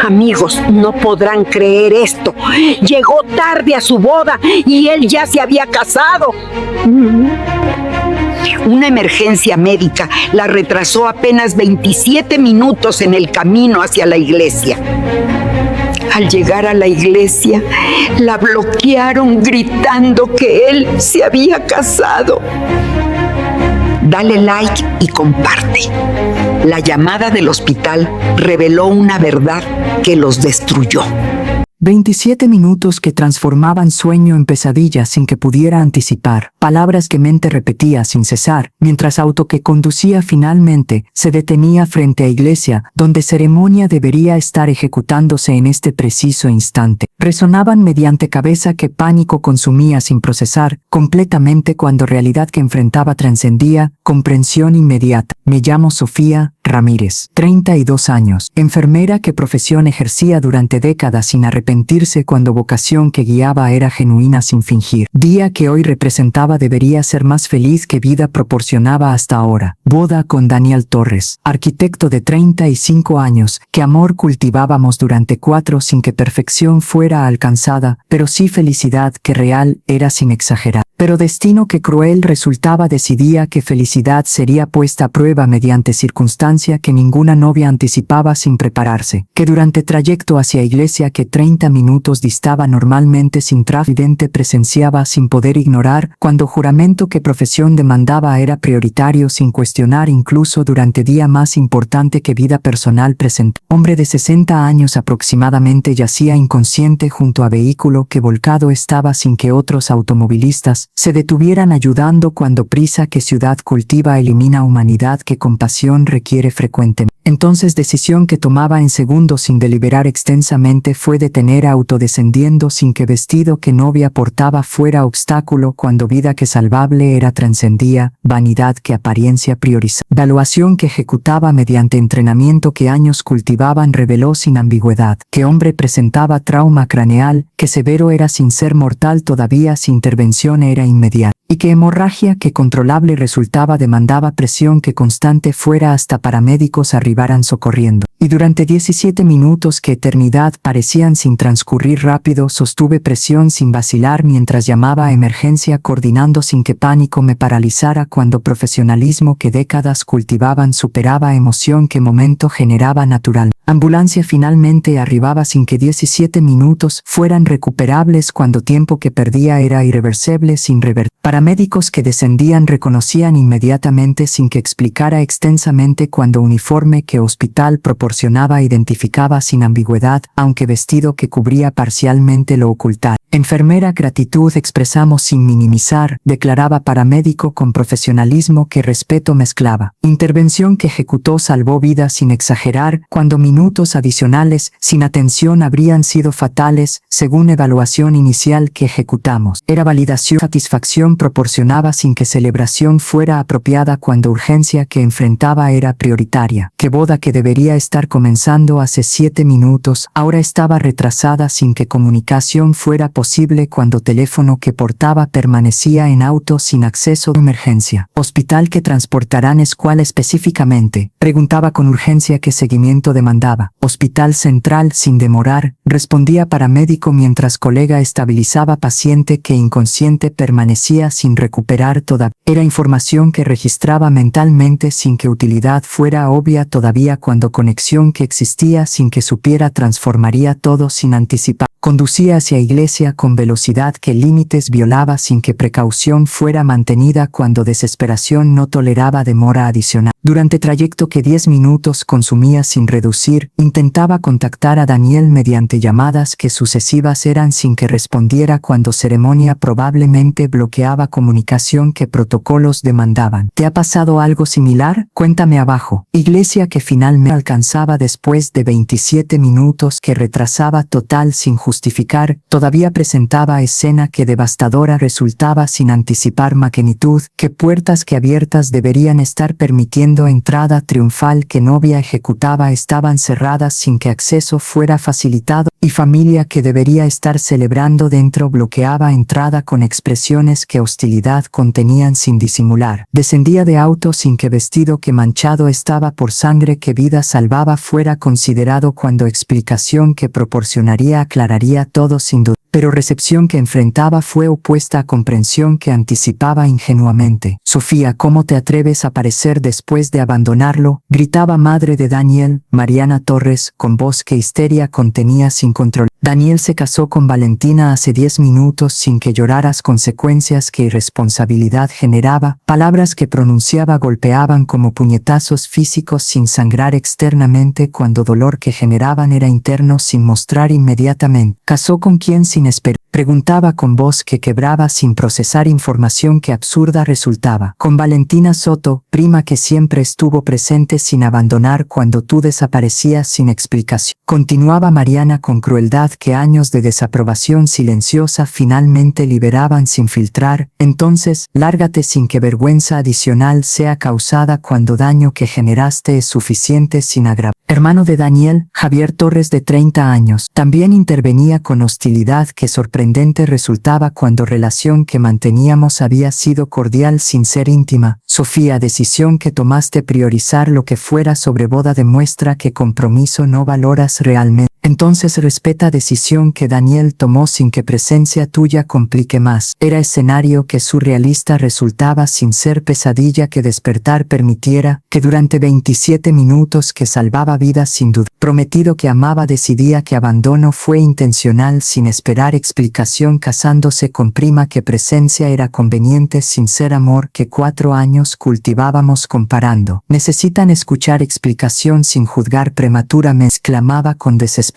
Amigos, no podrán creer esto. Llegó tarde a su boda y él ya se había casado. Una emergencia médica la retrasó apenas 27 minutos en el camino hacia la iglesia. Al llegar a la iglesia, la bloquearon gritando que él se había casado. Dale like y comparte. La llamada del hospital reveló una verdad que los destruyó. 27 minutos que transformaban sueño en pesadilla sin que pudiera anticipar, palabras que mente repetía sin cesar, mientras auto que conducía finalmente se detenía frente a iglesia, donde ceremonia debería estar ejecutándose en este preciso instante. Resonaban mediante cabeza que pánico consumía sin procesar, completamente cuando realidad que enfrentaba trascendía, comprensión inmediata. Me llamo Sofía Ramírez, 32 años, enfermera que profesión ejercía durante décadas sin arrepentirse cuando vocación que guiaba era genuina sin fingir. Día que hoy representaba debería ser más feliz que vida proporcionaba hasta ahora. Boda con Daniel Torres, arquitecto de 35 años, que amor cultivábamos durante 4 sin que perfección fuera alcanzada, pero sí felicidad que real era sin exagerar. Pero destino que cruel resultaba decidía que felicidad sería puesta a prueba mediante circunstancia que ninguna novia anticipaba sin prepararse, que durante trayecto hacia iglesia que 30 minutos distaba normalmente sin tráfico presenciaba sin poder ignorar, cuando juramento que profesión demandaba era prioritario sin cuestionar incluso durante día más importante que vida personal presente. Hombre de 60 años aproximadamente yacía inconsciente junto a vehículo que volcado estaba sin que otros automovilistas se detuvieran ayudando cuando prisa que ciudad cultiva elimina humanidad que compasión requiere frecuentemente. Entonces decisión que tomaba en segundos sin deliberar extensamente fue detener autodescendiendo sin que vestido que novia portaba fuera obstáculo cuando vida que salvable era trascendía, vanidad que apariencia priorizaba. Evaluación que ejecutaba mediante entrenamiento que años cultivaban reveló sin ambigüedad, que hombre presentaba trauma craneal, que severo era sin ser mortal todavía si intervención era inmediata, y que hemorragia que controlable resultaba demandaba presión que constante fuera hasta paramédicos arribaran socorriendo. Y durante 17 minutos que eternidad parecían sin transcurrir rápido sostuve presión sin vacilar mientras llamaba a emergencia coordinando sin que pánico me paralizara cuando profesionalismo que décadas cultivaban superaba emoción que momento generaba natural. Ambulancia finalmente arribaba sin que 17 minutos fueran recuperables cuando tiempo que perdía era irreversible sin revertir. Paramédicos que descendían reconocían inmediatamente sin que explicara extensamente cuando uniforme que hospital proporcionaba identificaba sin ambigüedad, aunque vestido que cubría parcialmente lo ocultar. Enfermera gratitud expresamos sin minimizar, declaraba paramédico con profesionalismo que respeto mezclaba. Intervención que ejecutó salvó vidas sin exagerar, cuando minutos adicionales sin atención habrían sido fatales, según evaluación inicial que ejecutamos. Era validación satisfacción proporcionaba sin que celebración fuera apropiada cuando urgencia que enfrentaba era prioritaria. Que boda que debería estar comenzando hace 7 minutos, ahora estaba retrasada sin que comunicación fuera posible cuando teléfono que portaba permanecía en auto sin acceso de emergencia. Hospital que transportarán escuela específicamente, preguntaba con urgencia qué seguimiento demandaba. Hospital central sin demorar, respondía paramédico mientras colega estabilizaba paciente que inconsciente permanecía sin recuperar toda. Era información que registraba mentalmente sin que utilidad fuera obvia todavía cuando conexión que existía sin que supiera transformaría todo sin anticipar. Conducía hacia iglesia con velocidad que límites violaba sin que precaución fuera mantenida cuando desesperación no toleraba demora adicional. Durante trayecto que 10 minutos consumía sin reducir, intentaba contactar a Daniel mediante llamadas que sucesivas eran sin que respondiera cuando ceremonia probablemente bloqueaba comunicación que protocolos demandaban. ¿Te ha pasado algo similar? Cuéntame abajo. Iglesia que finalmente alcanzaba después de 27 minutos que retrasaba total sin justificar, todavía presentaba escena que devastadora resultaba sin anticipar magnitud, que puertas que abiertas deberían estar permitiendo entrada triunfal que novia ejecutaba estaban cerradas sin que acceso fuera facilitado, y familia que debería estar celebrando dentro bloqueaba entrada con expresiones que hostilidad contenían sin disimular. Descendía de auto sin que vestido que manchado estaba por sangre que vida salvaba fuera considerado cuando explicación que proporcionaría aclararía todo sin duda. Pero recepción que enfrentaba fue opuesta a comprensión que anticipaba ingenuamente. Sofía, ¿cómo te atreves a aparecer después de abandonarlo? Gritaba madre de Daniel, Mariana Torres, con voz que histeria contenía sin control. Daniel se casó con Valentina hace 10 minutos sin que lloraras consecuencias que irresponsabilidad generaba, palabras que pronunciaba golpeaban como puñetazos físicos sin sangrar externamente cuando dolor que generaban era interno sin mostrar inmediatamente. ¿Casó con quién sin esperar? Preguntaba con voz que quebraba sin procesar información que absurda resultaba. Con Valentina Soto, prima que siempre estuvo presente sin abandonar cuando tú desaparecías sin explicación. Continuaba Mariana con crueldad que años de desaprobación silenciosa finalmente liberaban sin filtrar. Entonces, lárgate sin que vergüenza adicional sea causada cuando daño que generaste es suficiente sin agravar. Hermano de Daniel, Javier Torres de 30 años, también intervenía con hostilidad que sorprendente resultaba cuando relación que manteníamos había sido cordial sin ser íntima. Sofía, decisión que tomaste priorizar lo que fuera sobre boda demuestra que compromiso no valoras realmente. Entonces respeta decisión que Daniel tomó sin que presencia tuya complique más. Era escenario que surrealista resultaba sin ser pesadilla que despertar permitiera, que durante 27 minutos que salvaba vidas sin duda. Prometido que amaba decidía que abandono fue intencional sin esperar explicación casándose con prima que presencia era conveniente sin ser amor que 4 años cultivábamos comparando. Necesitan escuchar explicación sin juzgar prematuramente, exclamaba con desesperación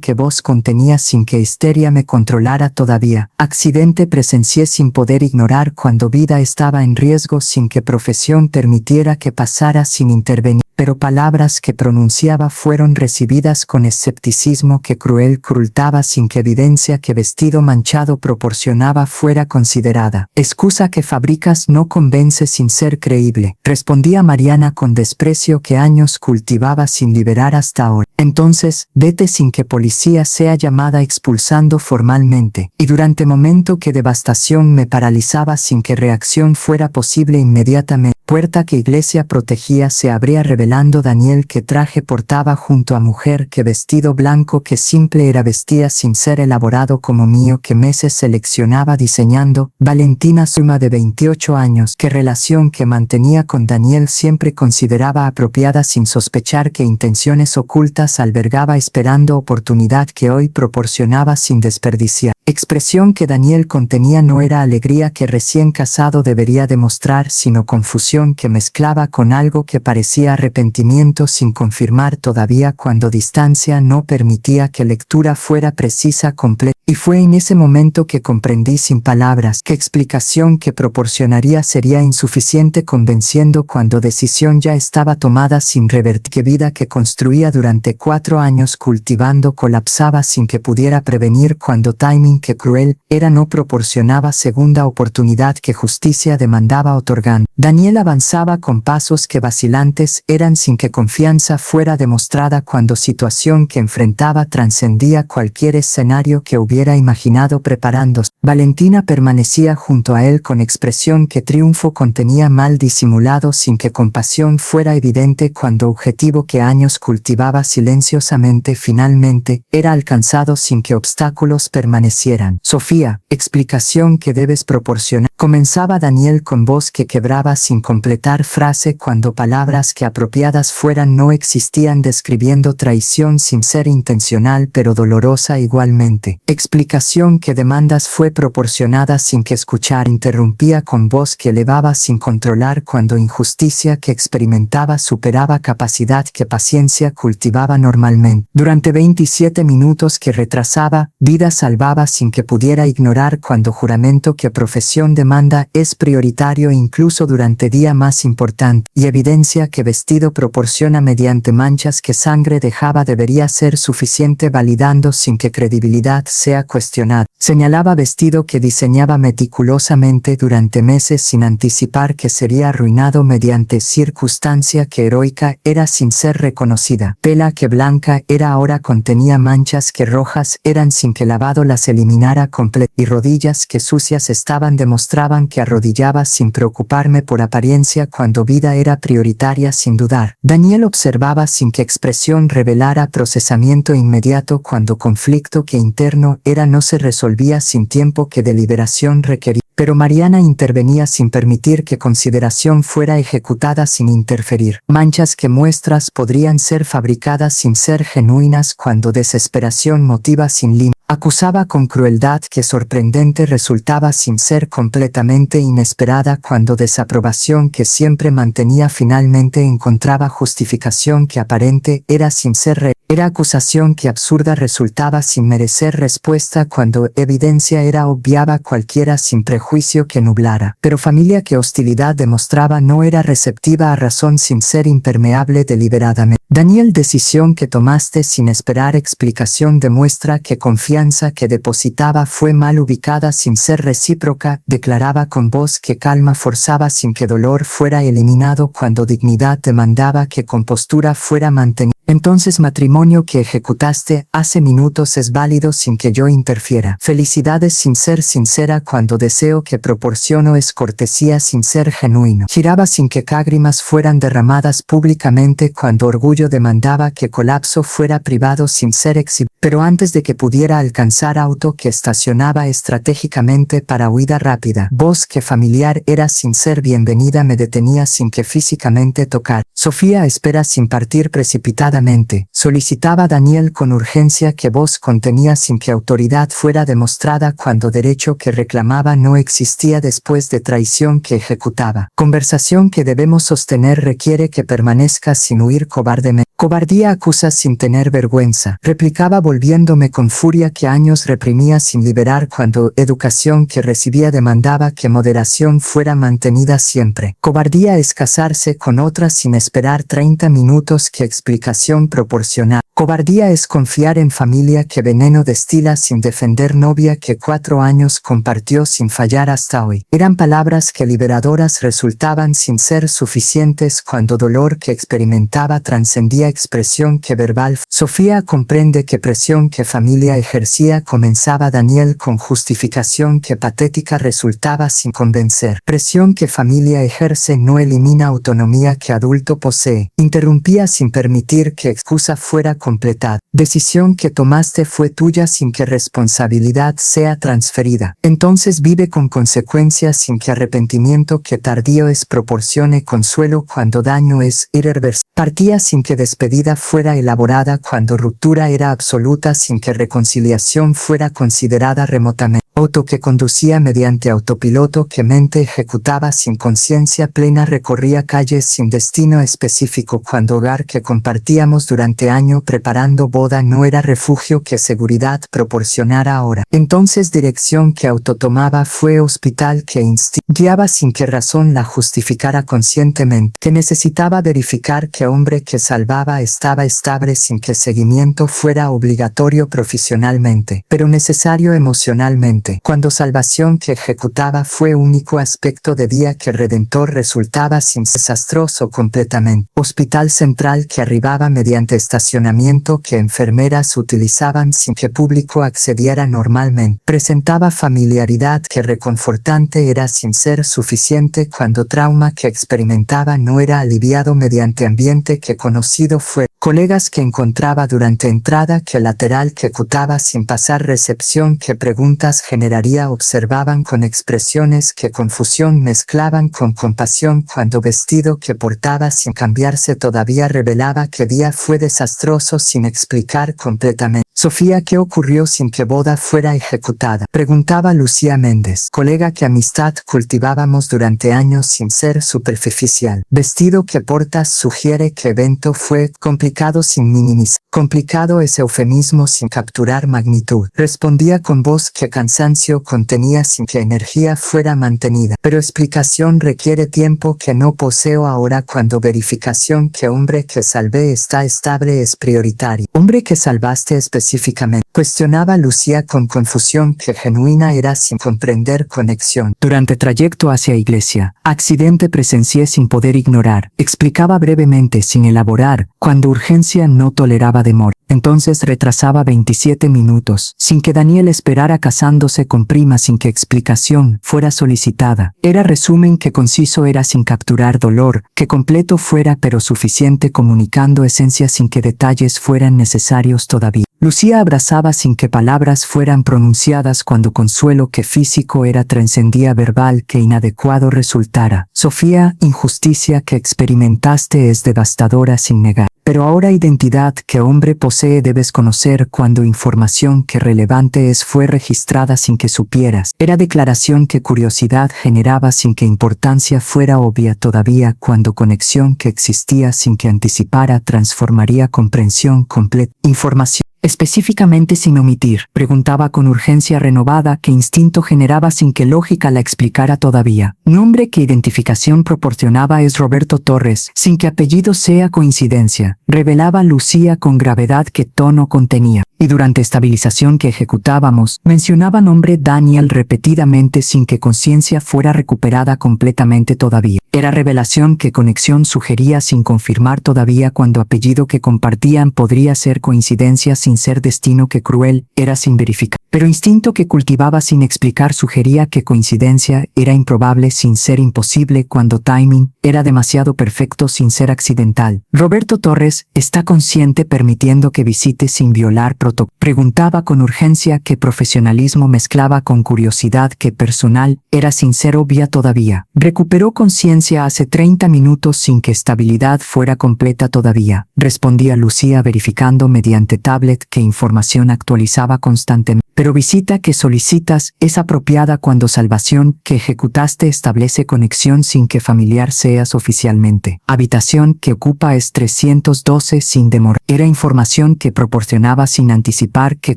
que voz contenía sin que histeria me controlara todavía. Accidente presencié sin poder ignorar cuando vida estaba en riesgo sin que profesión permitiera que pasara sin intervenir. Pero palabras que pronunciaba fueron recibidas con escepticismo que cruel crultaba sin que evidencia que vestido manchado proporcionaba fuera considerada. Excusa que fabricas no convence sin ser creíble, respondía Mariana con desprecio que años cultivaba sin liberar hasta ahora. Entonces, vete sin que policía sea llamada expulsando formalmente. Y durante momento que devastación me paralizaba sin que reacción fuera posible inmediatamente. Puerta que iglesia protegía se abría revelando Daniel que traje portaba junto a mujer que vestido blanco que simple era vestía sin ser elaborado como mío que meses seleccionaba diseñando. Valentina Suma de 28 años que relación que mantenía con Daniel siempre consideraba apropiada sin sospechar que intenciones ocultas albergaba esperando oportunidad que hoy proporcionaba sin desperdiciar. Expresión que Daniel contenía no era alegría que recién casado debería demostrar sino confusión que mezclaba con algo que parecía arrepentimiento sin confirmar todavía cuando distancia no permitía que lectura fuera precisa completa. Y fue en ese momento que comprendí sin palabras que explicación que proporcionaría sería insuficiente convenciendo cuando decisión ya estaba tomada sin revertir que vida que construía durante 4 años cultivando colapsaba sin que pudiera prevenir cuando timing que cruel era no proporcionaba segunda oportunidad que justicia demandaba otorgando. Daniel avanzaba con pasos que vacilantes eran sin que confianza fuera demostrada cuando situación que enfrentaba trascendía cualquier escenario que hubiera imaginado preparándose. Valentina permanecía junto a él con expresión que triunfo contenía mal disimulado sin que compasión fuera evidente cuando objetivo que años cultivaba silenciosamente finalmente era alcanzado sin que obstáculos permanecieran. Sofía, explicación que debes proporcionar. Comenzaba Daniel con voz que quebraba sin completar frase cuando palabras que apropiadas fueran no existían describiendo traición sin ser intencional pero dolorosa igualmente. Explicación que demandas fue proporcionada sin que escuchar interrumpía con voz que elevaba sin controlar cuando injusticia que experimentaba superaba capacidad que paciencia cultivaba normalmente. Durante 27 minutos que retrasaba, vida salvaba sin que pudiera ignorar cuando juramento que profesión demanda es prioritario incluso durante día más importante y evidencia que vestido proporciona mediante manchas que sangre dejaba debería ser suficiente validando sin que credibilidad sea cuestionada. Señalaba vestido que diseñaba meticulosamente durante meses sin anticipar que sería arruinado mediante circunstancia que heroica era sin ser reconocida. Tela que blanca era ahora contenía manchas que rojas eran sin que lavado las eliminara completo, y rodillas que sucias estaban demostraban que arrodillaba sin preocuparme por apariencia cuando vida era prioritaria sin dudar. Daniel observaba sin que expresión revelara procesamiento inmediato cuando conflicto que interno era no se resolvía sin tiempo que deliberación requería. Pero Mariana intervenía sin permitir que consideración fuera ejecutada sin interferir. Manchas que muestras podrían ser fabricadas sin ser genuinas cuando desesperación motiva sin límite. Acusaba con crueldad que sorprendente resultaba sin ser completamente inesperada cuando desaprobación que siempre mantenía finalmente encontraba justificación que aparente era sin ser real. Era acusación que absurda resultaba sin merecer respuesta cuando evidencia era obviaba cualquiera sin prejuicio que nublara. Pero familia que hostilidad demostraba no era receptiva a razón sin ser impermeable deliberadamente. Daniel, decisión que tomaste sin esperar explicación demuestra que confianza que depositaba fue mal ubicada sin ser recíproca, declaraba con voz que calma forzaba sin que dolor fuera eliminado cuando dignidad demandaba que compostura fuera mantenida. Entonces matrimonio que ejecutaste hace minutos es válido sin que yo interfiera. Felicidades sin ser sincera cuando deseo que proporciono es cortesía sin ser genuino. Giraba sin que lágrimas fueran derramadas públicamente cuando orgullo demandaba que colapso fuera privado sin ser exhibido. Pero antes de que pudiera alcanzar auto que estacionaba estratégicamente para huida rápida. Voz que familiar era sin ser bienvenida me detenía sin que físicamente tocar. Sofía espera sin partir precipitadamente. Solicitaba Daniel con urgencia que voz contenía sin que autoridad fuera demostrada cuando derecho que reclamaba no existía después de traición que ejecutaba. Conversación que debemos sostener requiere que permanezca sin huir cobardemente. Cobardía acusa sin tener vergüenza. Replicaba volviéndome con furia que años reprimía sin liberar cuando educación que recibía demandaba que moderación fuera mantenida siempre. Cobardía es casarse con otra sin esperar 30 minutos que explicación proporcionar. Cobardía es confiar en familia que veneno destila sin defender novia que 4 años compartió sin fallar hasta hoy. Eran palabras que liberadoras resultaban sin ser suficientes cuando dolor que experimentaba trascendía expresión que verbal. Sofía comprende que presión que familia ejercía comenzaba Daniel con justificación que patética resultaba sin convencer. Presión que familia ejerce no elimina autonomía que adulto posee. Interrumpía sin permitir que excusa fuera completada. Decisión que tomaste fue tuya sin que responsabilidad sea transferida. Entonces vive con consecuencias sin que arrepentimiento que tardío es proporcione consuelo cuando daño es irreversible. Partía sin que despedida fuera elaborada cuando ruptura era absoluta sin que reconciliación fuera considerada remotamente. Auto que conducía mediante autopiloto que mente ejecutaba sin conciencia plena recorría calles sin destino específico cuando hogar que compartíamos durante año preparando boda no era refugio que seguridad proporcionara ahora. Entonces dirección que autotomaba fue hospital que guiaba sin que razón la justificara conscientemente. Que necesitaba verificar que hombre que salvaba estaba estable sin que seguimiento fuera obligatorio profesionalmente, pero necesario emocionalmente. Cuando salvación que ejecutaba fue único aspecto de día que redentor resultaba sin desastroso completamente. Hospital central que arribaba mediante estacionamiento que enfermeras utilizaban sin que público accediera normalmente. Presentaba familiaridad que reconfortante era sin ser suficiente cuando trauma que experimentaba no era aliviado mediante ambiente que conocido fue. Colegas que encontraba durante entrada que lateral que ejecutaba sin pasar recepción que preguntas generaría observaban con expresiones que confusión mezclaban con compasión cuando vestido que portaba sin cambiarse todavía revelaba que día fue desastroso sin explicar completamente. Sofía, ¿qué ocurrió sin que boda fuera ejecutada? Preguntaba Lucía Méndez, colega que amistad cultivábamos durante años sin ser superficial. Vestido que portas sugiere que evento fue complicado sin minimizar. Complicado es eufemismo sin capturar magnitud. Respondía con voz que cansancio contenía sin que energía fuera mantenida. Pero explicación requiere tiempo que no poseo ahora cuando verificación que hombre que salvé está estable es prioritario. Hombre que salvaste especialmente específicamente? Cuestionaba Lucía con confusión que genuina era sin comprender conexión. Durante trayecto hacia iglesia, accidente presencié sin poder ignorar. Explicaba brevemente sin elaborar, cuando urgencia no toleraba demora. Entonces retrasaba 27 minutos, sin que Daniel esperara casándose con prima sin que explicación fuera solicitada. Era resumen que conciso era sin capturar dolor, que completo fuera pero suficiente comunicando esencia sin que detalles fueran necesarios todavía. Lucía abrazaba sin que palabras fueran pronunciadas cuando consuelo que físico era trascendía verbal que inadecuado resultara. Sofía, injusticia que experimentaste es devastadora sin negar. Pero ahora identidad que hombre posee debes conocer cuando información que relevante es fue registrada sin que supieras. Era declaración que curiosidad generaba sin que importancia fuera obvia todavía cuando conexión que existía sin que anticipara transformaría comprensión completa. Información específicamente sin omitir, preguntaba con urgencia renovada que instinto generaba sin que lógica la explicara todavía. Nombre que identificación proporcionaba es Roberto Torres, sin que apellido sea coincidencia, revelaba Lucía con gravedad que tono contenía. Y durante estabilización que ejecutábamos, mencionaba nombre Daniel repetidamente sin que conciencia fuera recuperada completamente todavía. Era revelación que conexión sugería sin confirmar todavía cuando apellido que compartían podría ser coincidencia sin ser destino que cruel era sin verificar. Pero instinto que cultivaba sin explicar sugería que coincidencia era improbable sin ser imposible cuando timing era demasiado perfecto sin ser accidental. Roberto Torres está consciente permitiendo que visite sin violar protocolo. Preguntaba con urgencia que profesionalismo mezclaba con curiosidad que personal era sin ser obvia todavía. Recuperó conciencia hace 30 minutos sin que estabilidad fuera completa todavía, respondía Lucía verificando mediante tablet que información actualizaba constantemente. Pero visita que solicitas es apropiada cuando salvación que ejecutaste establece conexión sin que familiar seas oficialmente. Habitación que ocupa es 312 sin demora. Era información que proporcionaba sin anticipar que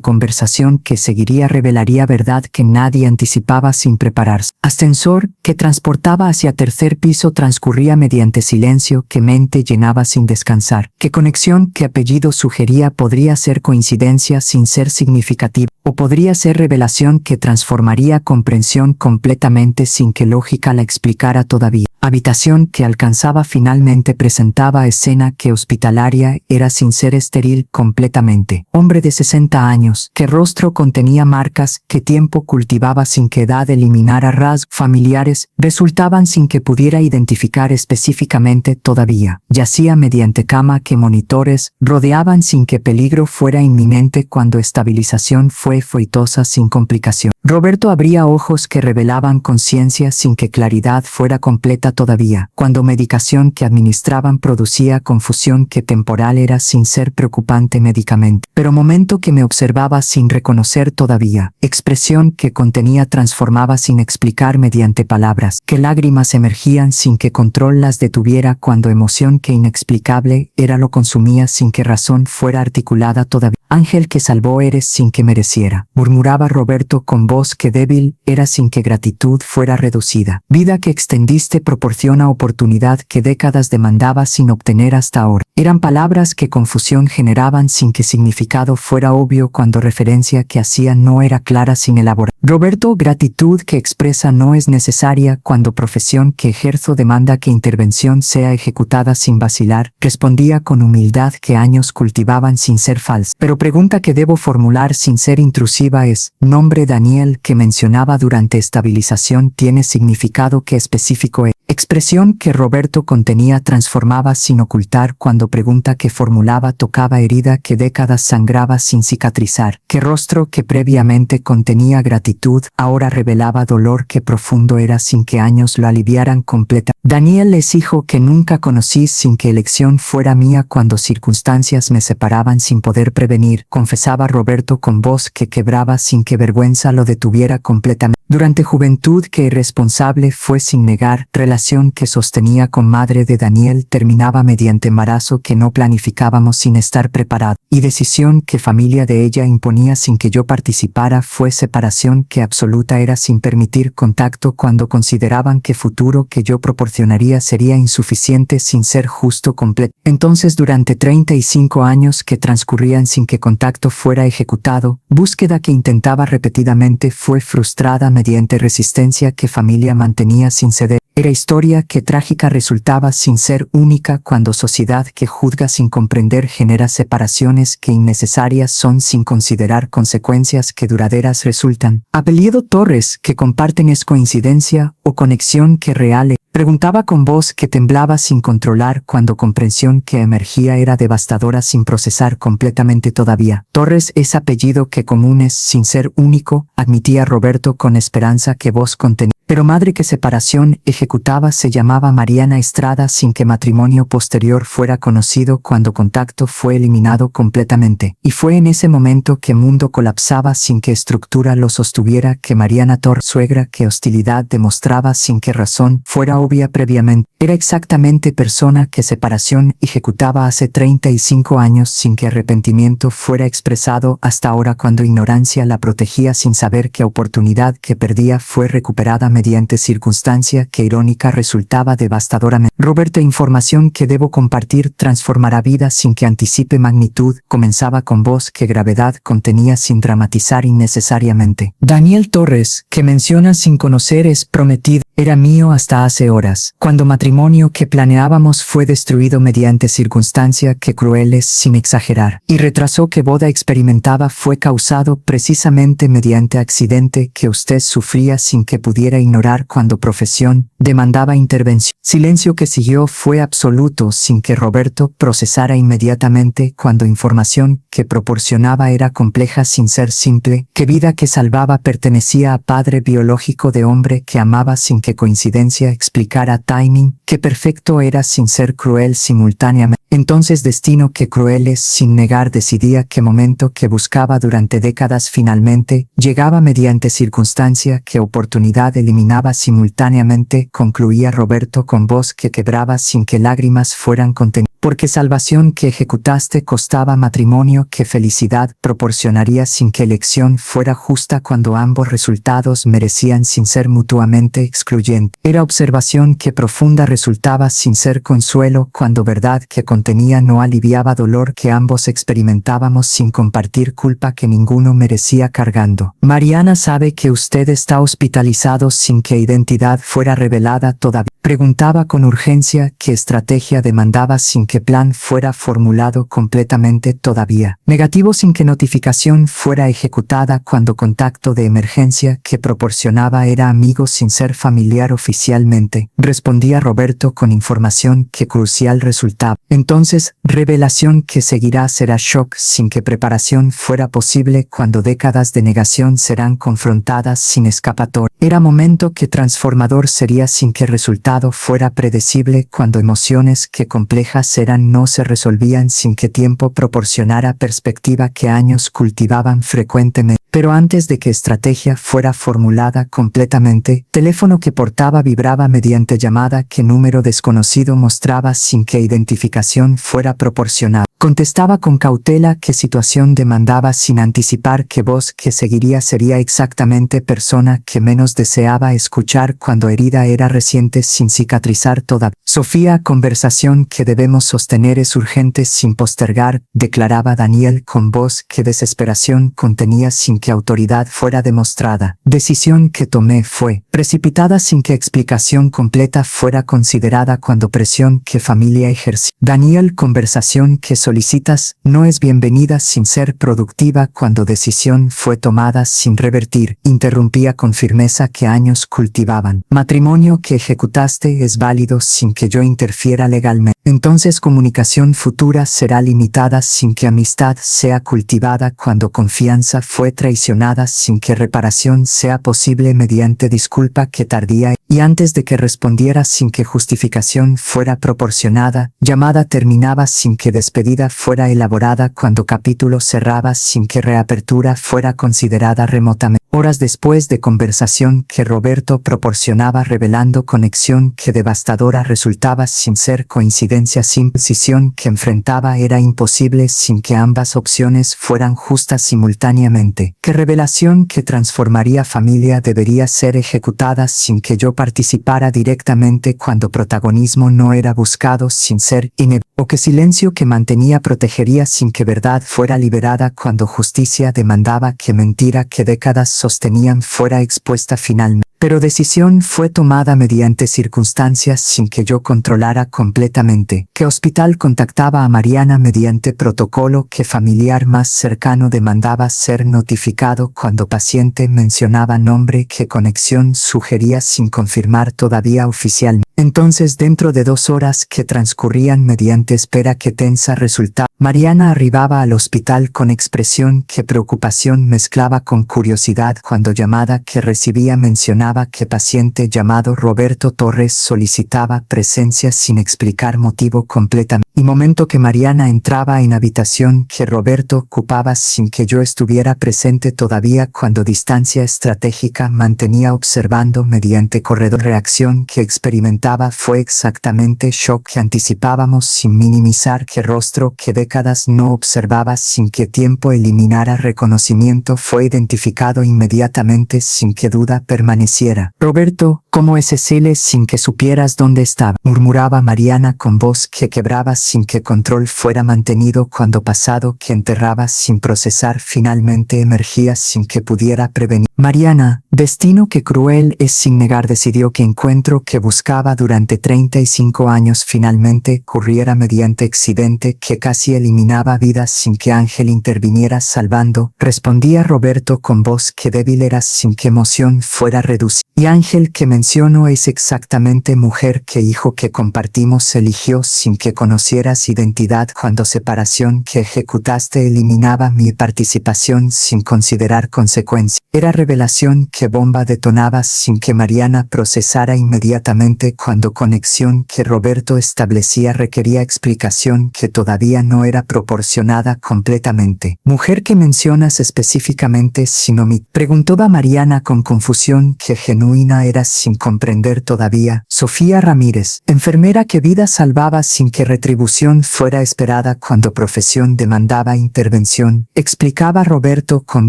conversación que seguiría revelaría verdad que nadie anticipaba sin prepararse. Ascensor que transportaba hacia tercer piso transcurría mediante silencio que mente llenaba sin descansar. Que conexión que apellido sugería podría ser coincidencia sin ser significativa. O podría ser revelación que transformaría comprensión completamente sin que lógica la explicara todavía. Habitación que alcanzaba finalmente presentaba escena que hospitalaria era sin ser estéril completamente. Hombre de 60 años, que rostro contenía marcas que tiempo cultivaba sin que edad eliminara rasgos familiares, resultaban sin que pudiera identificar específicamente todavía. Yacía mediante cama que monitores rodeaban sin que peligro fuera inminente cuando estabilización fue feitosa sin complicación. Roberto abría ojos que revelaban conciencia sin que claridad fuera completa todavía, cuando medicación que administraban producía confusión que temporal era sin ser preocupante médicamente, pero momento que me observaba sin reconocer todavía, expresión que contenía transformaba sin explicar mediante palabras, que lágrimas emergían sin que control las detuviera cuando emoción que inexplicable era lo consumía sin que razón fuera articulada todavía. Ángel que salvó eres sin que mereciera, murmuraba Roberto con voz que débil era sin que gratitud fuera reducida. Vida que extendiste proporciona oportunidad que décadas demandaba sin obtener hasta ahora. Eran palabras que confusión generaban sin que significado fuera obvio cuando referencia que hacían no era clara sin elaborar. Roberto, gratitud que expresa no es necesaria cuando profesión que ejerzo demanda que intervención sea ejecutada sin vacilar, respondía con humildad que años cultivaban sin ser falsa. Pero pregunta que debo formular sin ser intrusiva es, nombre Daniel que mencionaba durante estabilización tiene significado que específico es. Expresión que Roberto contenía transformaba sin ocultar cuando pregunta que formulaba tocaba herida que décadas sangraba sin cicatrizar, que rostro que previamente contenía gratitud ahora revelaba dolor que profundo era sin que años lo aliviaran completa. Daniel es hijo que nunca conocí sin que elección fuera mía cuando circunstancias me separaban sin poder prevenir, confesaba Roberto con voz que quebraba sin que vergüenza lo detuviera completamente. Durante juventud que irresponsable fue sin negar, relación relación que sostenía con madre de Daniel terminaba mediante embarazo que no planificábamos sin estar preparado, y decisión que familia de ella imponía sin que yo participara fue separación que absoluta era sin permitir contacto cuando consideraban que futuro que yo proporcionaría sería insuficiente sin ser justo completo. Entonces durante 35 años que transcurrían sin que contacto fuera ejecutado, búsqueda que intentaba repetidamente fue frustrada mediante resistencia que familia mantenía sin ceder. Era historia que trágica resultaba sin ser única cuando sociedad que juzga sin comprender genera separaciones que innecesarias son sin considerar consecuencias que duraderas resultan. Apellido Torres que comparten es coincidencia o conexión que real. Preguntaba con voz que temblaba sin controlar cuando comprensión que emergía era devastadora sin procesar completamente todavía. Torres es apellido que común es sin ser único, admitía Roberto con esperanza que voz contenía. Pero madre que separación ejecutaba se llamaba Mariana Estrada sin que matrimonio posterior fuera conocido cuando contacto fue eliminado completamente. Y fue en ese momento que mundo colapsaba sin que estructura lo sostuviera que Mariana Torres suegra que hostilidad demostraba sin que razón fuera obvia previamente. Era exactamente persona que separación ejecutaba hace 35 años sin que arrepentimiento fuera expresado hasta ahora cuando ignorancia la protegía sin saber que oportunidad que perdía fue recuperada mediante circunstancia que irónica resultaba devastadoramente. Roberto, información que debo compartir transformará vida sin que anticipe magnitud, comenzaba con voz que gravedad contenía sin dramatizar innecesariamente. Daniel Torres, que menciona sin conocer es prometido, era mío hasta hace horas, cuando matrimonio que planeábamos fue destruido mediante circunstancia que crueles sin exagerar, y retrasó que boda experimentaba fue causado precisamente mediante accidente que usted sufría sin que pudiera ignorar cuando profesión demandaba intervención. Silencio que siguió fue absoluto sin que Roberto procesara inmediatamente cuando información que proporcionaba era compleja sin ser simple, que vida que salvaba pertenecía a padre biológico de hombre que amaba sin que coincidencia explicara timing, que perfecto era sin ser cruel simultáneamente. Entonces destino que crueles sin negar decidía qué momento que buscaba durante décadas finalmente llegaba mediante circunstancia que oportunidad eliminaba simultáneamente, concluía Roberto con voz que quebraba sin que lágrimas fueran contenidas. Porque salvación que ejecutaste costaba matrimonio que felicidad proporcionaría sin que elección fuera justa cuando ambos resultados merecían sin ser mutuamente excluyente. Era observación que profunda resultaba sin ser consuelo cuando verdad que contenía no aliviaba dolor que ambos experimentábamos sin compartir culpa que ninguno merecía cargando. Mariana sabe que usted está hospitalizado sin que identidad fuera revelada todavía. Preguntaba con urgencia qué estrategia demandaba sin que plan fuera formulado completamente todavía. Negativo sin que notificación fuera ejecutada cuando contacto de emergencia que proporcionaba era amigo sin ser familiar oficialmente. Respondía Roberto con información que crucial resultaba. Entonces, revelación que seguirá será shock sin que preparación fuera posible cuando décadas de negación serán confrontadas sin escapatoria. Era momento que transformador sería sin que resultado fuera predecible cuando emociones que complejas eran no se resolvían sin que tiempo proporcionara perspectiva que años cultivaban frecuentemente. Pero antes de que estrategia fuera formulada completamente, teléfono que portaba vibraba mediante llamada que número desconocido mostraba sin que identificación fuera proporcionada. Contestaba con cautela qué situación demandaba sin anticipar qué voz que seguiría sería exactamente persona que menos deseaba escuchar cuando herida era reciente sin cicatrizar toda. Sofía, conversación que debemos sostener es urgente sin postergar, declaraba Daniel con voz que desesperación contenía sin que autoridad fuera demostrada. Decisión que tomé fue precipitada sin que explicación completa fuera considerada cuando presión que familia ejerció. Daniel, conversación que solicitas no es bienvenida sin ser productiva cuando decisión fue tomada sin revertir. Interrumpía con firmeza que años cultivaban. Matrimonio que ejecutaste es válido sin que yo interfiera legalmente. Entonces comunicación futura será limitada sin que amistad sea cultivada cuando confianza fue traicionada sin que reparación sea posible mediante disculpa que tardía. y antes de que respondiera sin que justificación fuera proporcionada, llamada terminaba sin que despedida fuera elaborada, cuando capítulo cerraba sin que reapertura fuera considerada remotamente. Horas después de conversación que Roberto proporcionaba revelando conexión que devastadora resultaba sin ser coincidencia, sin precisión que enfrentaba era imposible sin que ambas opciones fueran justas simultáneamente, que revelación que transformaría familia debería ser ejecutada sin que yo participara directamente cuando protagonismo no era buscado sin ser inevitable, o que silencio que mantenía protegería sin que verdad fuera liberada cuando justicia demandaba que mentira que décadas sostenían fuera expuesta finalmente. Pero decisión fue tomada mediante circunstancias sin que yo controlara completamente. ¿Qué hospital contactaba a Mariana mediante protocolo? ¿Qué familiar más cercano demandaba ser notificado cuando paciente mencionaba nombre? ¿Qué conexión sugería sin confirmar todavía oficialmente? Entonces, dentro de 2 horas que transcurrían mediante espera que tensa resultaba, Mariana arribaba al hospital con expresión que preocupación mezclaba con curiosidad cuando llamada que recibía mencionaba que paciente llamado Roberto Torres solicitaba presencia sin explicar motivo completamente. Y momento que Mariana entraba en habitación que Roberto ocupaba sin que yo estuviera presente todavía cuando distancia estratégica mantenía observando mediante corredor. Reacción que experimentaba fue exactamente shock que anticipábamos sin minimizar que rostro que décadas no observaba sin que tiempo eliminara reconocimiento fue identificado inmediatamente sin que duda permaneciera. Roberto, ¿cómo es Cecilia sin que supieras dónde estaba? Murmuraba Mariana con voz que quebraba sin que control fuera mantenido cuando pasado que enterraba sin procesar finalmente emergía sin que pudiera prevenir. Mariana, destino que cruel es sin negar decidió que encuentro que buscaba durante 35 años finalmente ocurriera mediante accidente que casi eliminaba vidas sin que Ángel interviniera salvando, respondía Roberto con voz que débil era sin que emoción fuera reducida. Y Ángel que menciono es exactamente mujer que hijo que compartimos eligió sin que conocieras identidad cuando separación que ejecutaste eliminaba mi participación sin considerar consecuencia. Era revelación que bomba detonaba sin que Mariana procesara inmediatamente cuando conexión que Roberto establecía requería explicación que todavía no era proporcionada completamente. Mujer que mencionas específicamente sin omitir. Preguntaba Mariana con confusión que genuina era sin comprender todavía. Sofía Ramírez, enfermera que vida salvaba sin que retribución fuera esperada cuando profesión demandaba intervención. Explicaba Roberto con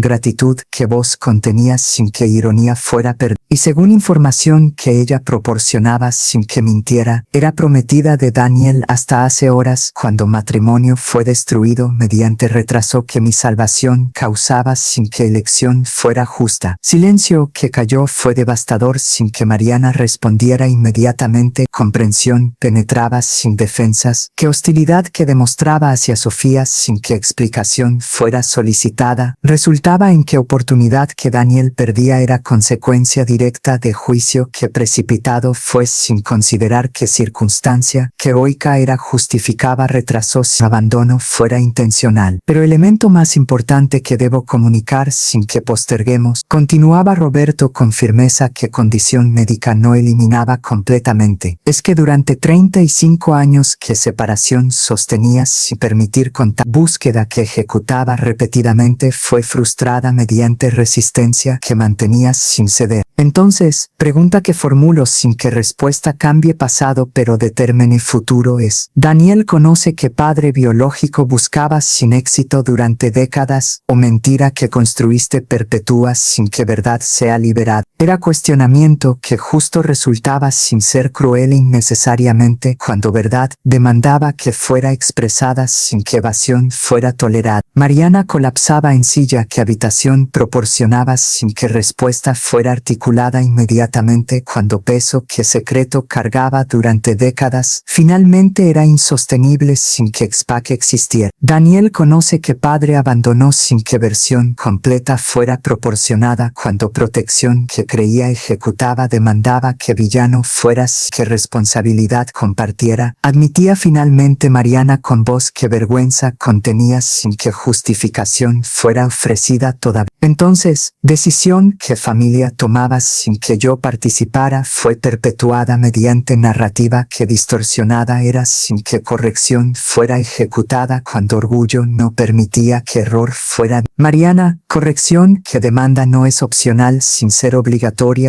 gratitud que voz contenía sin que ironía fuera perdida. Y según información que ella proporcionaba sin que mintiera, era prometida de Daniel hasta hace horas cuando matrimonio fue destruido mediante retraso que mi salvación causaba sin que elección fuera justa. Silencio que cayó fue devastador sin que Mariana respondiera inmediatamente. Comprensión penetraba sin defensas. Que hostilidad que demostraba hacia Sofía sin que explicación fuera solicitada. Resultaba en que oportunidad que Daniel perdía era consecuencia directa de juicio que precipitado fue sin considerar que circunstancia que heroica era justificaba retrasó si abandono fuera intencional. Pero elemento más importante que debo comunicar sin que posterguemos, continuaba Roberto con firmeza que condición médica no eliminaba completamente, es que durante 35 años que separación sostenía sin permitir contar, búsqueda que ejecutaba repetidamente fue frustrada mediante resistencia que mantenía sin ceder. Entonces, pregunta que formulo sin que respuesta cambie pasado pero determine futuro es, ¿Daniel conoce que padre biológico buscaba sin éxito durante décadas o mentira que construiste perpetúa sin que verdad sea liberada? Era cuestionamiento que justo resultaba sin ser cruel innecesariamente cuando verdad demandaba que fuera expresada sin que evasión fuera tolerada. Mariana colapsaba en silla que habitación proporcionaba sin que respuesta fuera articulada inmediatamente cuando peso que secreto cargaba durante décadas finalmente era insostenible sin que expaque existiera. Daniel conoce que padre abandonó sin que versión completa fuera proporcionada cuando protección que creía ejecutaba demandaba que villano fueras, que responsabilidad compartiera. Admitía finalmente Mariana con voz que vergüenza contenía sin que justificación fuera ofrecida todavía. Entonces, decisión que familia tomaba sin que yo participara fue perpetuada mediante narrativa que distorsionada era sin que corrección fuera ejecutada cuando orgullo no permitía que error fuera. Mariana, corrección que demanda no es opcional sin ser obligatoria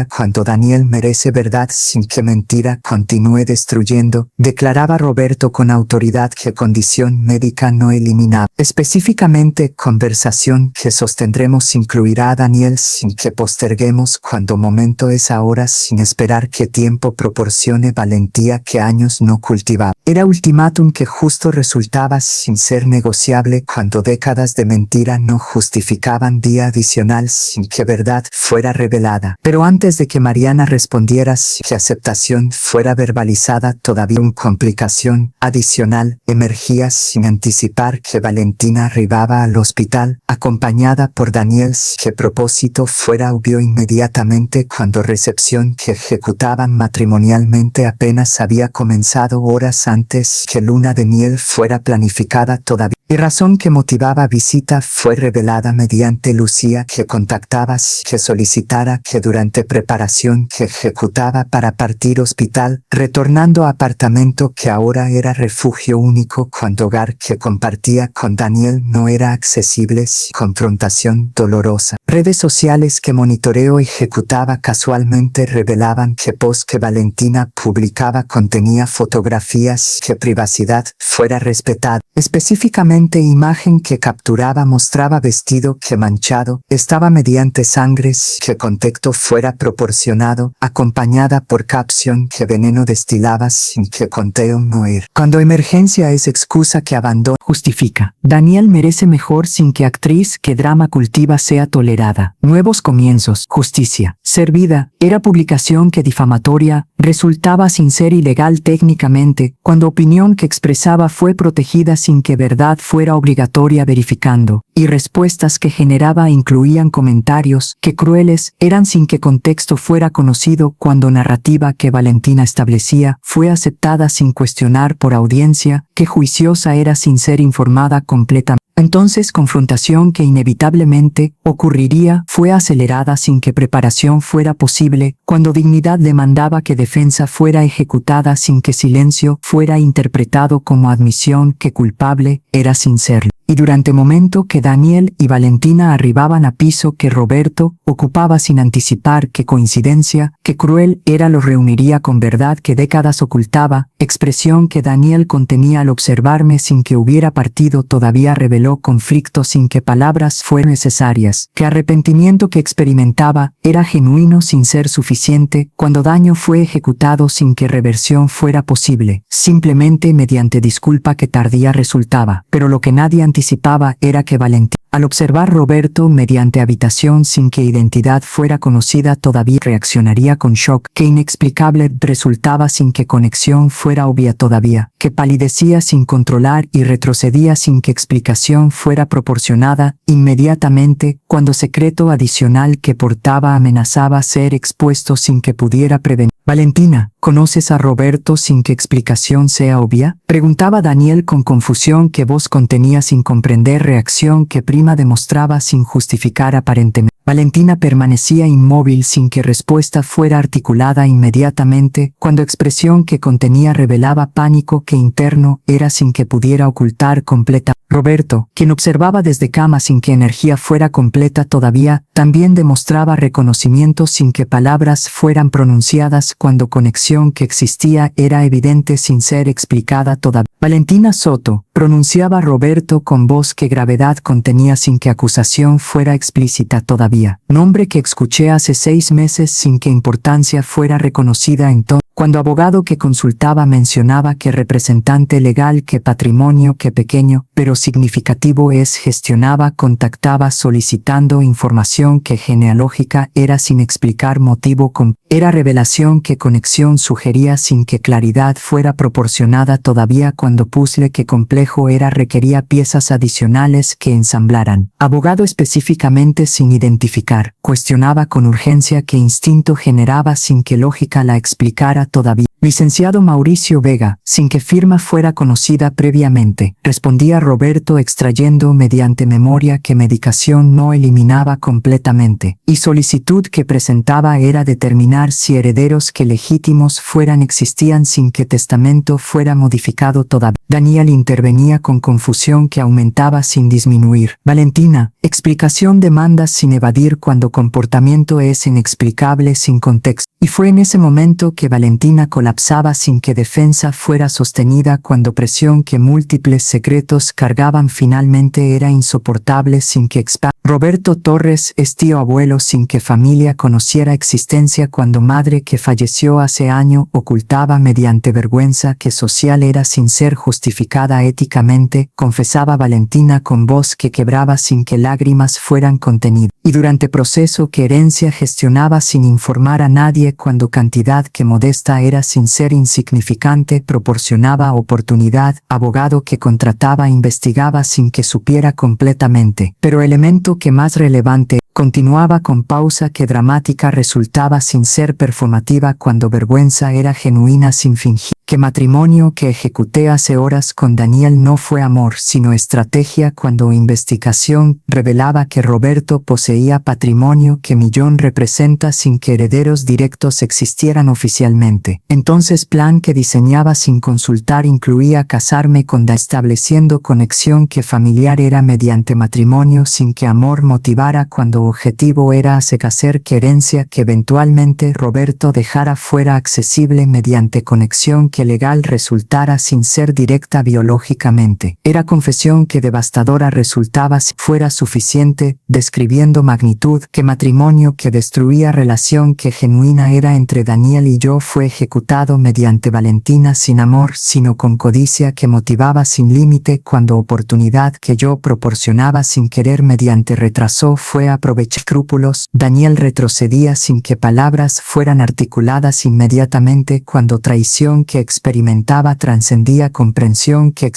cuando Daniel merece verdad sin que mentira continúe destruyendo, declaraba Roberto con autoridad que condición médica no eliminaba. Específicamente, conversación que sostendremos incluirá a Daniel sin que posterguemos cuando momento es ahora sin esperar que tiempo proporcione valentía que años no cultivaba. Era ultimátum que justo resultaba sin ser negociable cuando décadas de mentira no justificaban día adicional sin que verdad fuera revelada. Pero antes de que Mariana respondiera sin que aceptación fuera verbalizada todavía una complicación adicional emergía sin anticipar que Valentina arribaba al hospital acompañada por Daniel sin que propósito fuera obvio inmediatamente cuando recepción que ejecutaban matrimonialmente apenas había comenzado horas antes que luna de miel fuera planificada todavía. Y razón que motivaba visita fue revelada mediante Lucía que contactaba que solicitara que durante preparación que ejecutaba para partir hospital, retornando a apartamento que ahora era refugio único cuando hogar que compartía con Daniel no era accesible, confrontación dolorosa. Redes sociales que monitoreo ejecutaba casualmente revelaban que post que Valentina publicaba contenía fotografías que privacidad fuera respetada. Específicamente imagen que capturaba mostraba vestido que manchado, estaba mediante sangres que contexto fuera proporcionado, acompañada por caption que veneno destilaba sin que conteo no era. Cuando emergencia es excusa que abandono. Justifica. Daniel merece mejor sin que actriz que drama cultiva sea tolerada. Nuevos comienzos. Justicia. Servida. Era publicación que difamatoria, resultaba sin ser ilegal técnicamente, cuando opinión que expresaba fue protegida sin que verdad fuera obligatoria verificando, y respuestas que generaba incluían comentarios que crueles eran sin que contexto fuera conocido cuando narrativa que Valentina establecía fue aceptada sin cuestionar por audiencia que juiciosa era sin ser informada completamente. Entonces confrontación que inevitablemente ocurriría fue acelerada sin que preparación fuera posible, cuando dignidad demandaba que defensa fuera ejecutada sin que silencio fuera interpretado como admisión que culpable era sin serlo. Y durante momento que Daniel y Valentina arribaban a piso que Roberto ocupaba sin anticipar que coincidencia, que cruel era lo reuniría con verdad que décadas ocultaba, expresión que Daniel contenía al observarme sin que hubiera partido todavía reveló conflicto sin que palabras fueran necesarias, que arrepentimiento que experimentaba era genuino sin ser suficiente, cuando daño fue ejecutado sin que reversión fuera posible, simplemente mediante disculpa que tardía resultaba, pero lo que nadie anticipaba era que Valentina, al observar Roberto mediante habitación sin que identidad fuera conocida todavía reaccionaría con shock, que inexplicable resultaba sin que conexión fuera obvia todavía, que palidecía sin controlar y retrocedía sin que explicación fuera proporcionada inmediatamente, cuando secreto adicional que portaba amenazaba ser expuesto sin que pudiera prevenir. Valentina, ¿conoces a Roberto sin que explicación sea obvia? Preguntaba Daniel con confusión que voz contenía sin comprender reacción que prima demostraba sin justificar aparentemente. Valentina permanecía inmóvil sin que respuesta fuera articulada inmediatamente, cuando expresión que contenía revelaba pánico que interno era sin que pudiera ocultar completa. Roberto, quien observaba desde cama sin que energía fuera completa todavía, también demostraba reconocimiento sin que palabras fueran pronunciadas cuando conexión que existía era evidente sin ser explicada todavía. Valentina Soto, pronunciaba Roberto con voz que gravedad contenía sin que acusación fuera explícita todavía. Nombre que escuché hace 6 meses sin que importancia fuera reconocida entonces. Cuando abogado que consultaba mencionaba que representante legal que patrimonio que pequeño, pero significativo es gestionaba contactaba solicitando información que genealógica era sin explicar motivo con Era revelación que conexión sugería sin que claridad fuera proporcionada todavía cuando puzzle que complejo era requería piezas adicionales que ensamblaran. Abogado específicamente sin identificar, cuestionaba con urgencia que instinto generaba sin que lógica la explicara todavía. Licenciado Mauricio Vega, sin que firma fuera conocida previamente, respondía Roberto extrayendo mediante memoria que medicación no eliminaba completamente, y solicitud que presentaba era determinar si herederos que legítimos fueran existían sin que testamento fuera modificado todavía. Daniel intervenía con confusión que aumentaba sin disminuir. Valentina, explicación demandas sin evadir cuando comportamiento es inexplicable sin contexto. Y fue en ese momento que Valentina colapsaba sin que defensa fuera sostenida cuando presión que múltiples secretos cargaban finalmente era insoportable sin que Roberto Torres es tío abuelo sin que familia conociera existencia cuando madre que falleció hace año ocultaba mediante vergüenza que social era sin ser justificada éticamente, confesaba Valentina con voz que quebraba sin que lágrimas fueran contenidas. Y durante proceso que herencia gestionaba sin informar a nadie cuando cantidad que modesta era sin ser insignificante proporcionaba oportunidad, abogado que contrataba investigaba sin que supiera completamente, pero elemento que más relevante, continuaba con pausa que dramática resultaba sin ser performativa cuando vergüenza era genuina sin fingir. Que matrimonio que ejecuté hace horas con Daniel no fue amor sino estrategia cuando investigación revelaba que Roberto poseía patrimonio que millón representa sin que herederos directos existieran oficialmente. Entonces plan que diseñaba sin consultar incluía casarme con Daniel estableciendo conexión que familiar era mediante matrimonio sin que amor motivara cuando objetivo era hacer que herencia que eventualmente Roberto dejara fuera accesible mediante conexión que legal resultara sin ser directa biológicamente. Era confesión que devastadora resultaba si fuera suficiente, describiendo magnitud que matrimonio que destruía relación que genuina era entre Daniel y yo fue ejecutado mediante Valentina sin amor sino con codicia que motivaba sin límite cuando oportunidad que yo proporcionaba sin querer mediante retrasó fue aprovechada. Escrúpulos, Daniel retrocedía sin que palabras fueran articuladas inmediatamente cuando traición que experimentaba trascendía comprensión que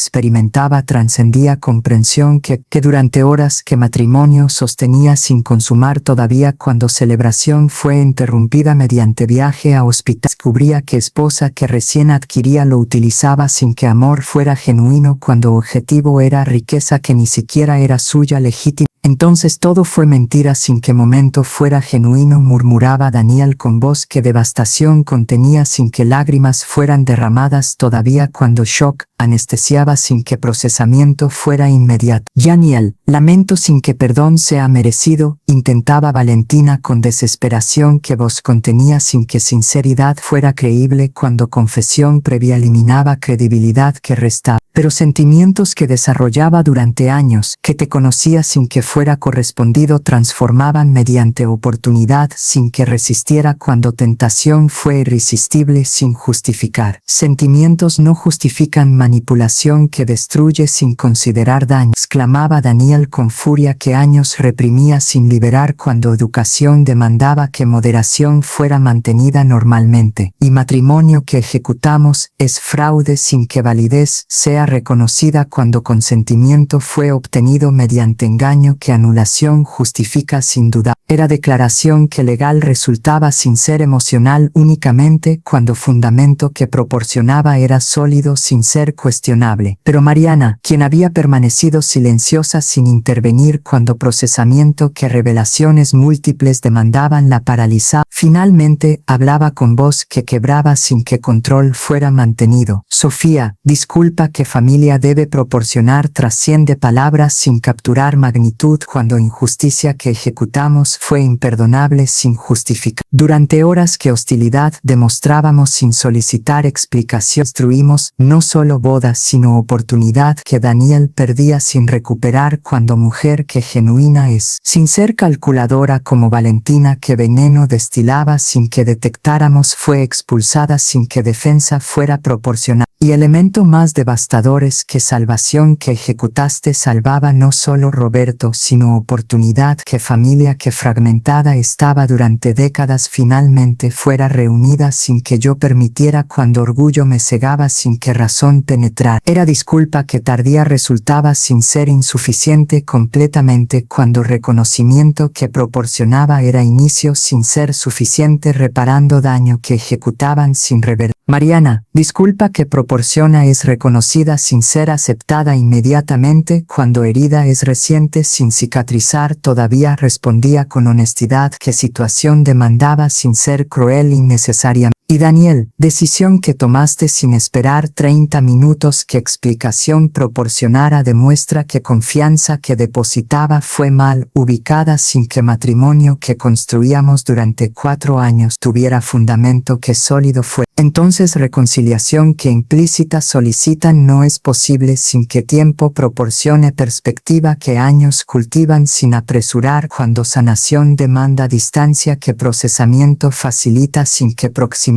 durante horas que matrimonio sostenía sin consumar todavía cuando celebración fue interrumpida mediante viaje a hospital descubría que esposa que recién adquiría lo utilizaba sin que amor fuera genuino cuando objetivo era riqueza que ni siquiera era suya legítima. Entonces todo fue mentira sin que momento fuera genuino, murmuraba Daniel con voz que devastación contenía sin que lágrimas fueran derramadas todavía cuando shock anestesiaba sin que procesamiento fuera inmediato. Daniel, lamento sin que perdón sea merecido, intentaba Valentina con desesperación que voz contenía sin que sinceridad fuera creíble cuando confesión previa eliminaba credibilidad que restaba. Pero sentimientos que desarrollaba durante años, que te conocía sin que fuera correspondido transformaban mediante oportunidad sin que resistiera cuando tentación fue irresistible sin justificar. Sentimientos no justifican manipulación que destruye sin considerar daño, exclamaba Daniel con furia que años reprimía sin liberar cuando educación demandaba que moderación fuera mantenida normalmente. Y matrimonio que ejecutamos es fraude sin que validez sea reconocida cuando consentimiento fue obtenido mediante engaño que anulación justifica sin duda. Era declaración que legal resultaba sin ser emocional únicamente cuando fundamento que proporcionaba era sólido sin ser cuestionable. Pero Mariana, quien había permanecido silenciosa sin intervenir cuando procesamiento que revelaciones múltiples demandaban la paralizaba, finalmente hablaba con voz que quebraba sin que control fuera mantenido. Sofía, disculpa que familia debe proporcionar trasciende palabras sin capturar magnitud cuando injusticia que ejecutamos fue imperdonable sin justificar. Durante horas que hostilidad demostrábamos sin solicitar explicación destruimos no solo bodas sino oportunidad que Daniel perdía sin recuperar cuando mujer que genuina es. Sin ser calculadora como Valentina que veneno destilaba sin que detectáramos fue expulsada sin que defensa fuera proporcionada. Y elemento más devastador es que salvación que ejecutaste salvaba no solo Roberto, sino oportunidad que familia que fragmentada estaba durante décadas finalmente fuera reunida sin que yo permitiera, cuando orgullo me cegaba sin que razón penetrar. Era disculpa que tardía resultaba sin ser insuficiente completamente, cuando reconocimiento que proporcionaba era inicio sin ser suficiente, reparando daño que ejecutaban sin rever. Mariana, disculpa que proporciona es reconocida sin ser aceptada inmediatamente, cuando herida es reciente sin cicatrizar todavía, respondía con honestidad que situación demandaba sin ser cruel innecesariamente. Y Daniel, decisión que tomaste sin esperar 30 minutos que explicación proporcionara demuestra que confianza que depositaba fue mal ubicada, sin que matrimonio que construíamos durante 4 años tuviera fundamento que sólido fue. Entonces reconciliación que implícita solicitan no es posible sin que tiempo proporcione perspectiva que años cultivan sin apresurar, cuando sanación demanda distancia que procesamiento facilita sin que proximidad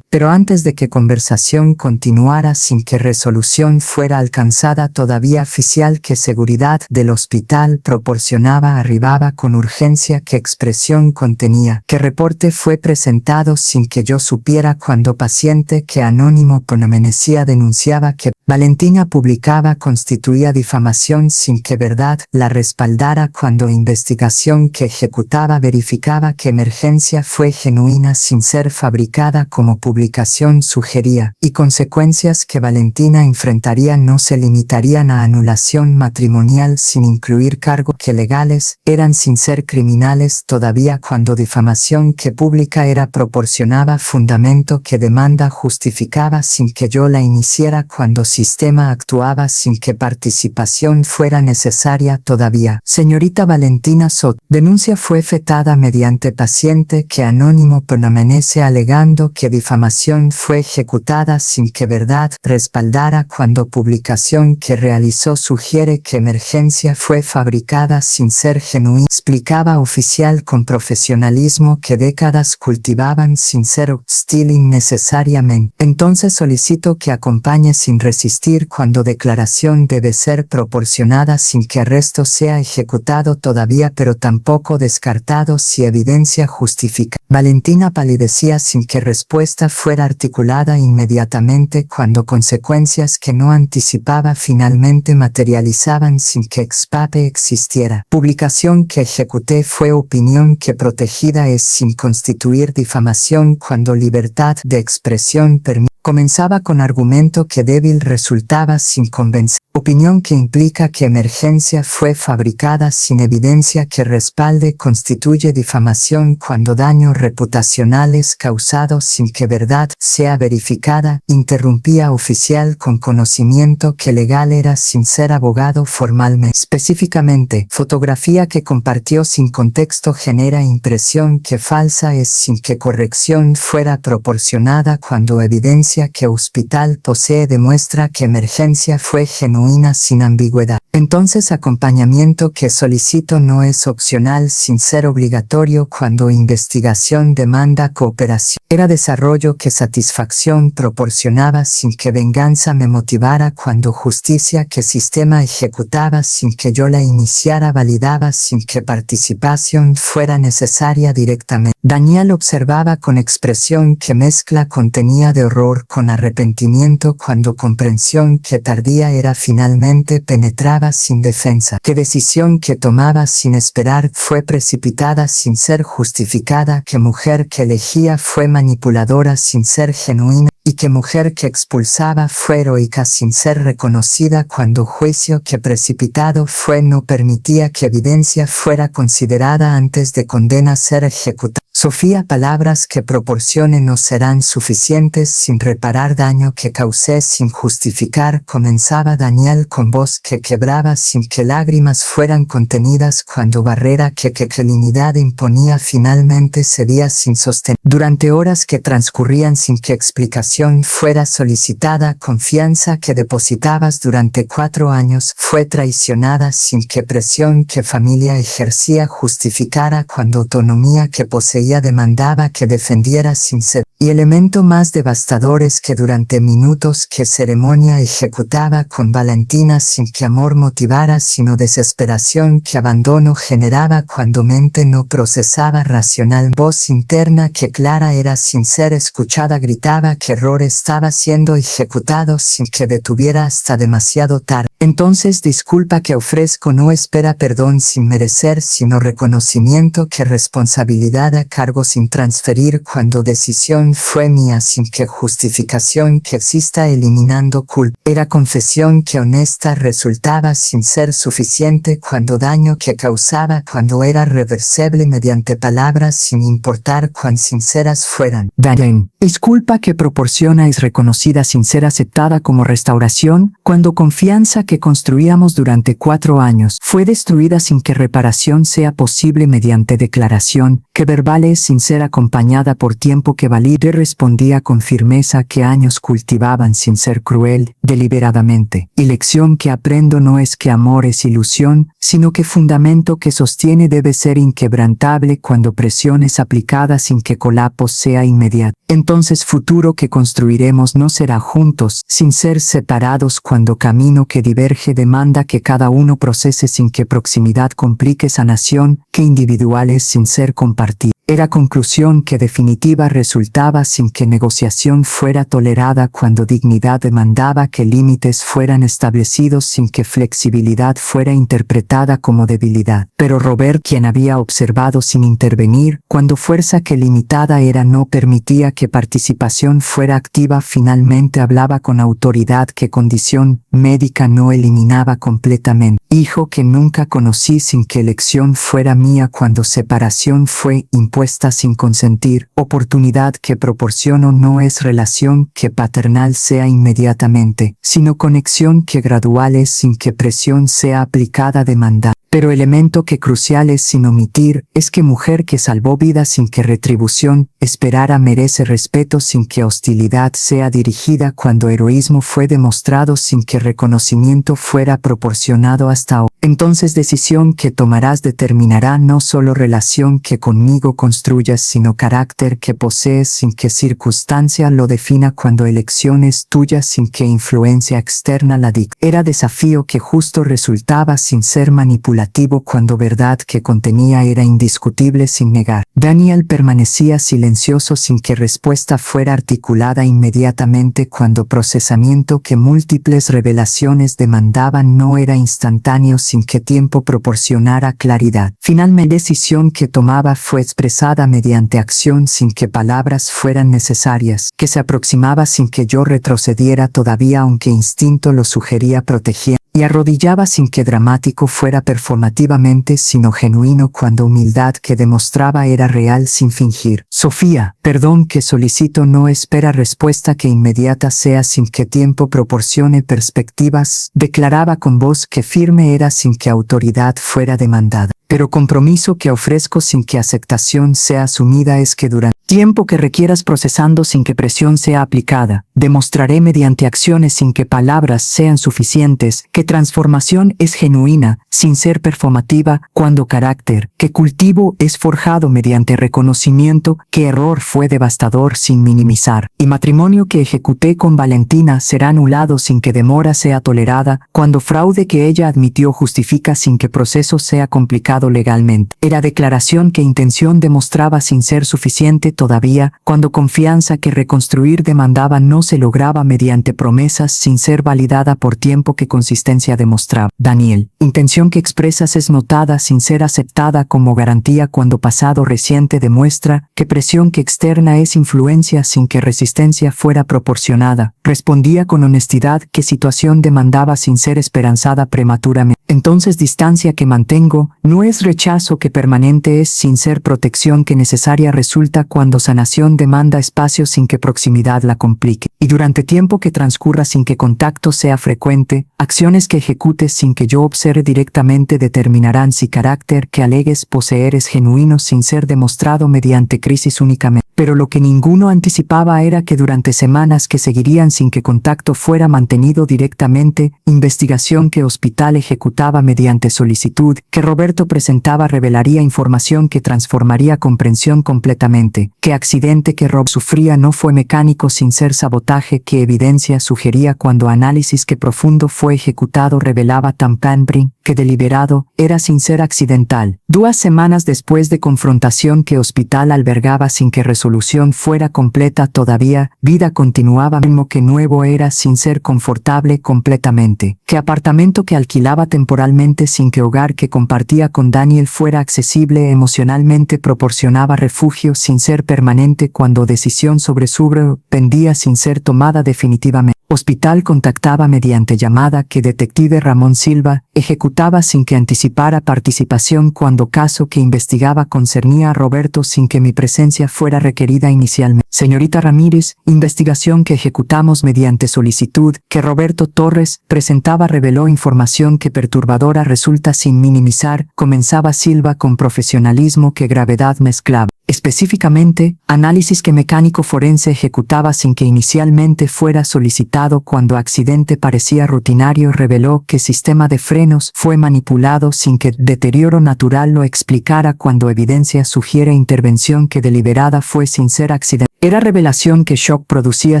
pero antes de que conversación continuara sin que resolución fuera alcanzada todavía, oficial que seguridad del hospital proporcionaba arribaba con urgencia que expresión contenía, que reporte fue presentado sin que yo supiera, cuando paciente que anónimo permanecía denunciaba que Valentina publicaba constituía difamación sin que verdad la respaldara, cuando investigación que ejecutaba verificaba que emergencia fue genuina sin ser fabricada como publicación sugería, y consecuencias que Valentina enfrentaría no se limitarían a anulación matrimonial sin incluir cargos que legales eran sin ser criminales todavía, cuando difamación que pública era proporcionaba fundamento que demanda justificaba sin que yo la iniciara, cuando sistema actuaba sin que participación fuera necesaria todavía. Señorita Valentina Soto, denuncia fue fetada mediante paciente que anónimo permanece alegando que difamación fue ejecutada sin que verdad respaldara, cuando publicación que realizó sugiere que emergencia fue fabricada sin ser genuina, explicaba oficial con profesionalismo que décadas cultivaban sin ser hostil innecesariamente. Entonces solicito que acompañe sin resistir, cuando declaración debe ser proporcionada sin que arresto sea ejecutado todavía, pero tampoco descartado si evidencia justifica. Valentina palidecía sin que respuesta fuera articulada inmediatamente, cuando consecuencias que no anticipaba finalmente materializaban sin que escape existiera. Publicación que ejecuté fue opinión que protegida es sin constituir difamación, cuando libertad de expresión permite. Comenzaba con argumento que débil resultaba sin convencer. Opinión que implica que emergencia fue fabricada sin evidencia que respalde constituye difamación, cuando daño reputacional es causado sin que verdad sea verificada. Interrumpía oficial con conocimiento que legal era sin ser abogado formalmente. Específicamente, fotografía que compartió sin contexto genera impresión que falsa es sin que corrección fuera proporcionada, cuando evidencia que hospital posee demuestra que emergencia fue genuina sin ambigüedad. Entonces acompañamiento que solicito no es opcional sin ser obligatorio, cuando investigación demanda cooperación. Era desarrollo que satisfacción proporcionaba sin que venganza me motivara, cuando justicia que sistema ejecutaba sin que yo la iniciara validaba sin que participación fuera necesaria directamente. Daniel observaba con expresión que mezcla contenía de horror con arrepentimiento, cuando comprensión que tardía era finalmente penetraba sin defensa. Que decisión que tomaba sin esperar fue precipitada sin ser justificada, que mujer que elegía fue manipuladora sin ser genuina, y que mujer que expulsaba fue heroica sin ser reconocida, cuando juicio que precipitado fue no permitía que evidencia fuera considerada antes de condena ser ejecutada. Sofía, palabras que proporcione no serán suficientes sin reparar daño que causé sin justificar, comenzaba Daniel con voz que quebraba sin que lágrimas fueran contenidas, cuando barrera que dignidad imponía finalmente cedía sin sostener. Durante horas que transcurrían sin que explicación fuera solicitada, confianza que depositabas durante 4 años fue traicionada sin que presión que familia ejercía justificara, cuando autonomía que poseía demandaba que defendiera sin ser. Y elemento más devastador es que durante minutos que ceremonia ejecutaba con Valentina sin que amor motivara sino desesperación que abandono generaba cuando mente no procesaba racional voz interna que clara era sin ser escuchada gritaba que error estaba siendo ejecutado sin que detuviera hasta demasiado tarde. Entonces disculpa que ofrezco no espera perdón sin merecer sino reconocimiento que responsabilidad a cargo sin transferir cuando decisión fue mía sin que justificación que exista eliminando culpa. Era confesión que honesta resultaba sin ser suficiente cuando daño que causaba cuando era reversible mediante palabras sin importar cuán sinceras fueran. Daño. Disculpa que proporciona es reconocida sin ser aceptada como restauración cuando confianza que construíamos durante 4 años fue destruida sin que reparación sea posible mediante declaración que verbal es sin ser acompañada por tiempo que valide respondía con firmeza que años cultivaban sin ser cruel, deliberadamente. Y lección que aprendo no es que amor es ilusión, sino que fundamento que sostiene debe ser inquebrantable cuando presión es aplicada sin que colapso sea inmediato. Entonces futuro que construiremos no será juntos, sin ser separados cuando camino que diverge demanda que cada uno procese sin que proximidad complique sanación, que individuales sin ser compartidos. Era conclusión que definitiva resultaba sin que negociación fuera tolerada cuando dignidad demandaba que límites fueran establecidos sin que flexibilidad fuera interpretada como debilidad. Pero Robert, quien había observado sin intervenir, cuando fuerza que limitada era no permitía que participación fuera activa finalmente hablaba con autoridad que condición médica no eliminaba completamente. Hijo que nunca conocí sin que elección fuera mía cuando separación fue impuesta sin consentir, oportunidad que proporciono no es relación que paternal sea inmediatamente, sino conexión que gradual es sin que presión sea aplicada demandada. Pero elemento que crucial es sin omitir, es que mujer que salvó vida sin que retribución esperara merece respeto sin que hostilidad sea dirigida cuando heroísmo fue demostrado sin que reconocimiento fuera proporcionado hasta hoy. Entonces decisión que tomarás determinará no solo relación que conmigo construyas sino carácter que posees sin que circunstancia lo defina cuando elección es tuya sin que influencia externa la dicte. Era desafío que justo resultaba sin ser manipulado cuando verdad que contenía era indiscutible sin negar. Daniel permanecía silencioso sin que respuesta fuera articulada inmediatamente cuando procesamiento que múltiples revelaciones demandaban no era instantáneo sin que tiempo proporcionara claridad. Finalmente decisión que tomaba fue expresada mediante acción sin que palabras fueran necesarias, que se aproximaba sin que yo retrocediera todavía aunque instinto lo sugería protegía. Y arrodillaba sin que dramático fuera performativamente sino genuino cuando humildad que demostraba era real sin fingir. Sofía, perdón que solicito no espera respuesta que inmediata sea sin que tiempo proporcione perspectivas, declaraba con voz que firme era sin que autoridad fuera demandada. Pero compromiso que ofrezco sin que aceptación sea asumida es que durante tiempo que requieras procesando sin que presión sea aplicada, demostraré mediante acciones sin que palabras sean suficientes que transformación es genuina, sin ser performativa, cuando carácter que cultivo es forjado mediante reconocimiento que error fue devastador sin minimizar, y matrimonio que ejecuté con Valentina será anulado sin que demora sea tolerada, cuando fraude que ella admitió justifica sin que proceso sea complicado legalmente. Era declaración que intención demostraba sin ser suficiente todavía, cuando confianza que reconstruir demandaba no se lograba mediante promesas sin ser validada por tiempo que consistencia demostraba. Daniel, intención que expresas es notada sin ser aceptada como garantía cuando pasado reciente demuestra que presión que externa es influencia sin que resistencia fuera proporcionada. Respondía con honestidad que situación demandaba sin ser esperanzada prematuramente. Entonces distancia que mantengo no es rechazo que permanente es sin ser protección que necesaria resulta cuando sanación demanda espacio sin que proximidad la complique. Y durante tiempo que transcurra sin que contacto sea frecuente, acciones que ejecutes sin que yo observe directamente determinarán si carácter que alegues poseer es genuino sin ser demostrado mediante crisis únicamente. Pero lo que ninguno anticipaba era que durante semanas que seguirían sin que contacto fuera mantenido directamente, investigación que hospital ejecutaba mediante solicitud, que Roberto presentaba revelaría información que transformaría comprensión completamente. ¿Qué accidente que Rob sufría no fue mecánico sin ser sabotaje? ¿Qué evidencia sugería cuando análisis que profundo fue ejecutado revelaba tan Panbrin que deliberado era sin ser accidental? 2 semanas después de confrontación que hospital albergaba sin que resolución fuera completa todavía, vida continuaba mismo que nuevo era sin ser confortable completamente. ¿Qué apartamento que alquilaba temporalmente sin que hogar que compartía con Daniel fuera accesible emocionalmente proporcionaba refugio sin ser permanente cuando decisión sobre su pendía sin ser tomada definitivamente? Hospital contactaba mediante llamada que detective Ramón Silva ejecutaba sin que anticipara participación cuando caso que investigaba concernía a Roberto sin que mi presencia fuera requerida inicialmente. Señorita Ramírez, investigación que ejecutamos mediante solicitud que Roberto Torres presentaba reveló información que perturbadora resulta sin minimizar, comenzaba Silva con profesionalismo que gravedad mezclaba. Específicamente, análisis que mecánico forense ejecutaba sin que inicialmente fuera solicitado cuando accidente parecía rutinario reveló que sistema de frenos fue manipulado sin que deterioro natural lo explicara cuando evidencia sugiere intervención que deliberada fue sin ser accidente. Era revelación que shock producía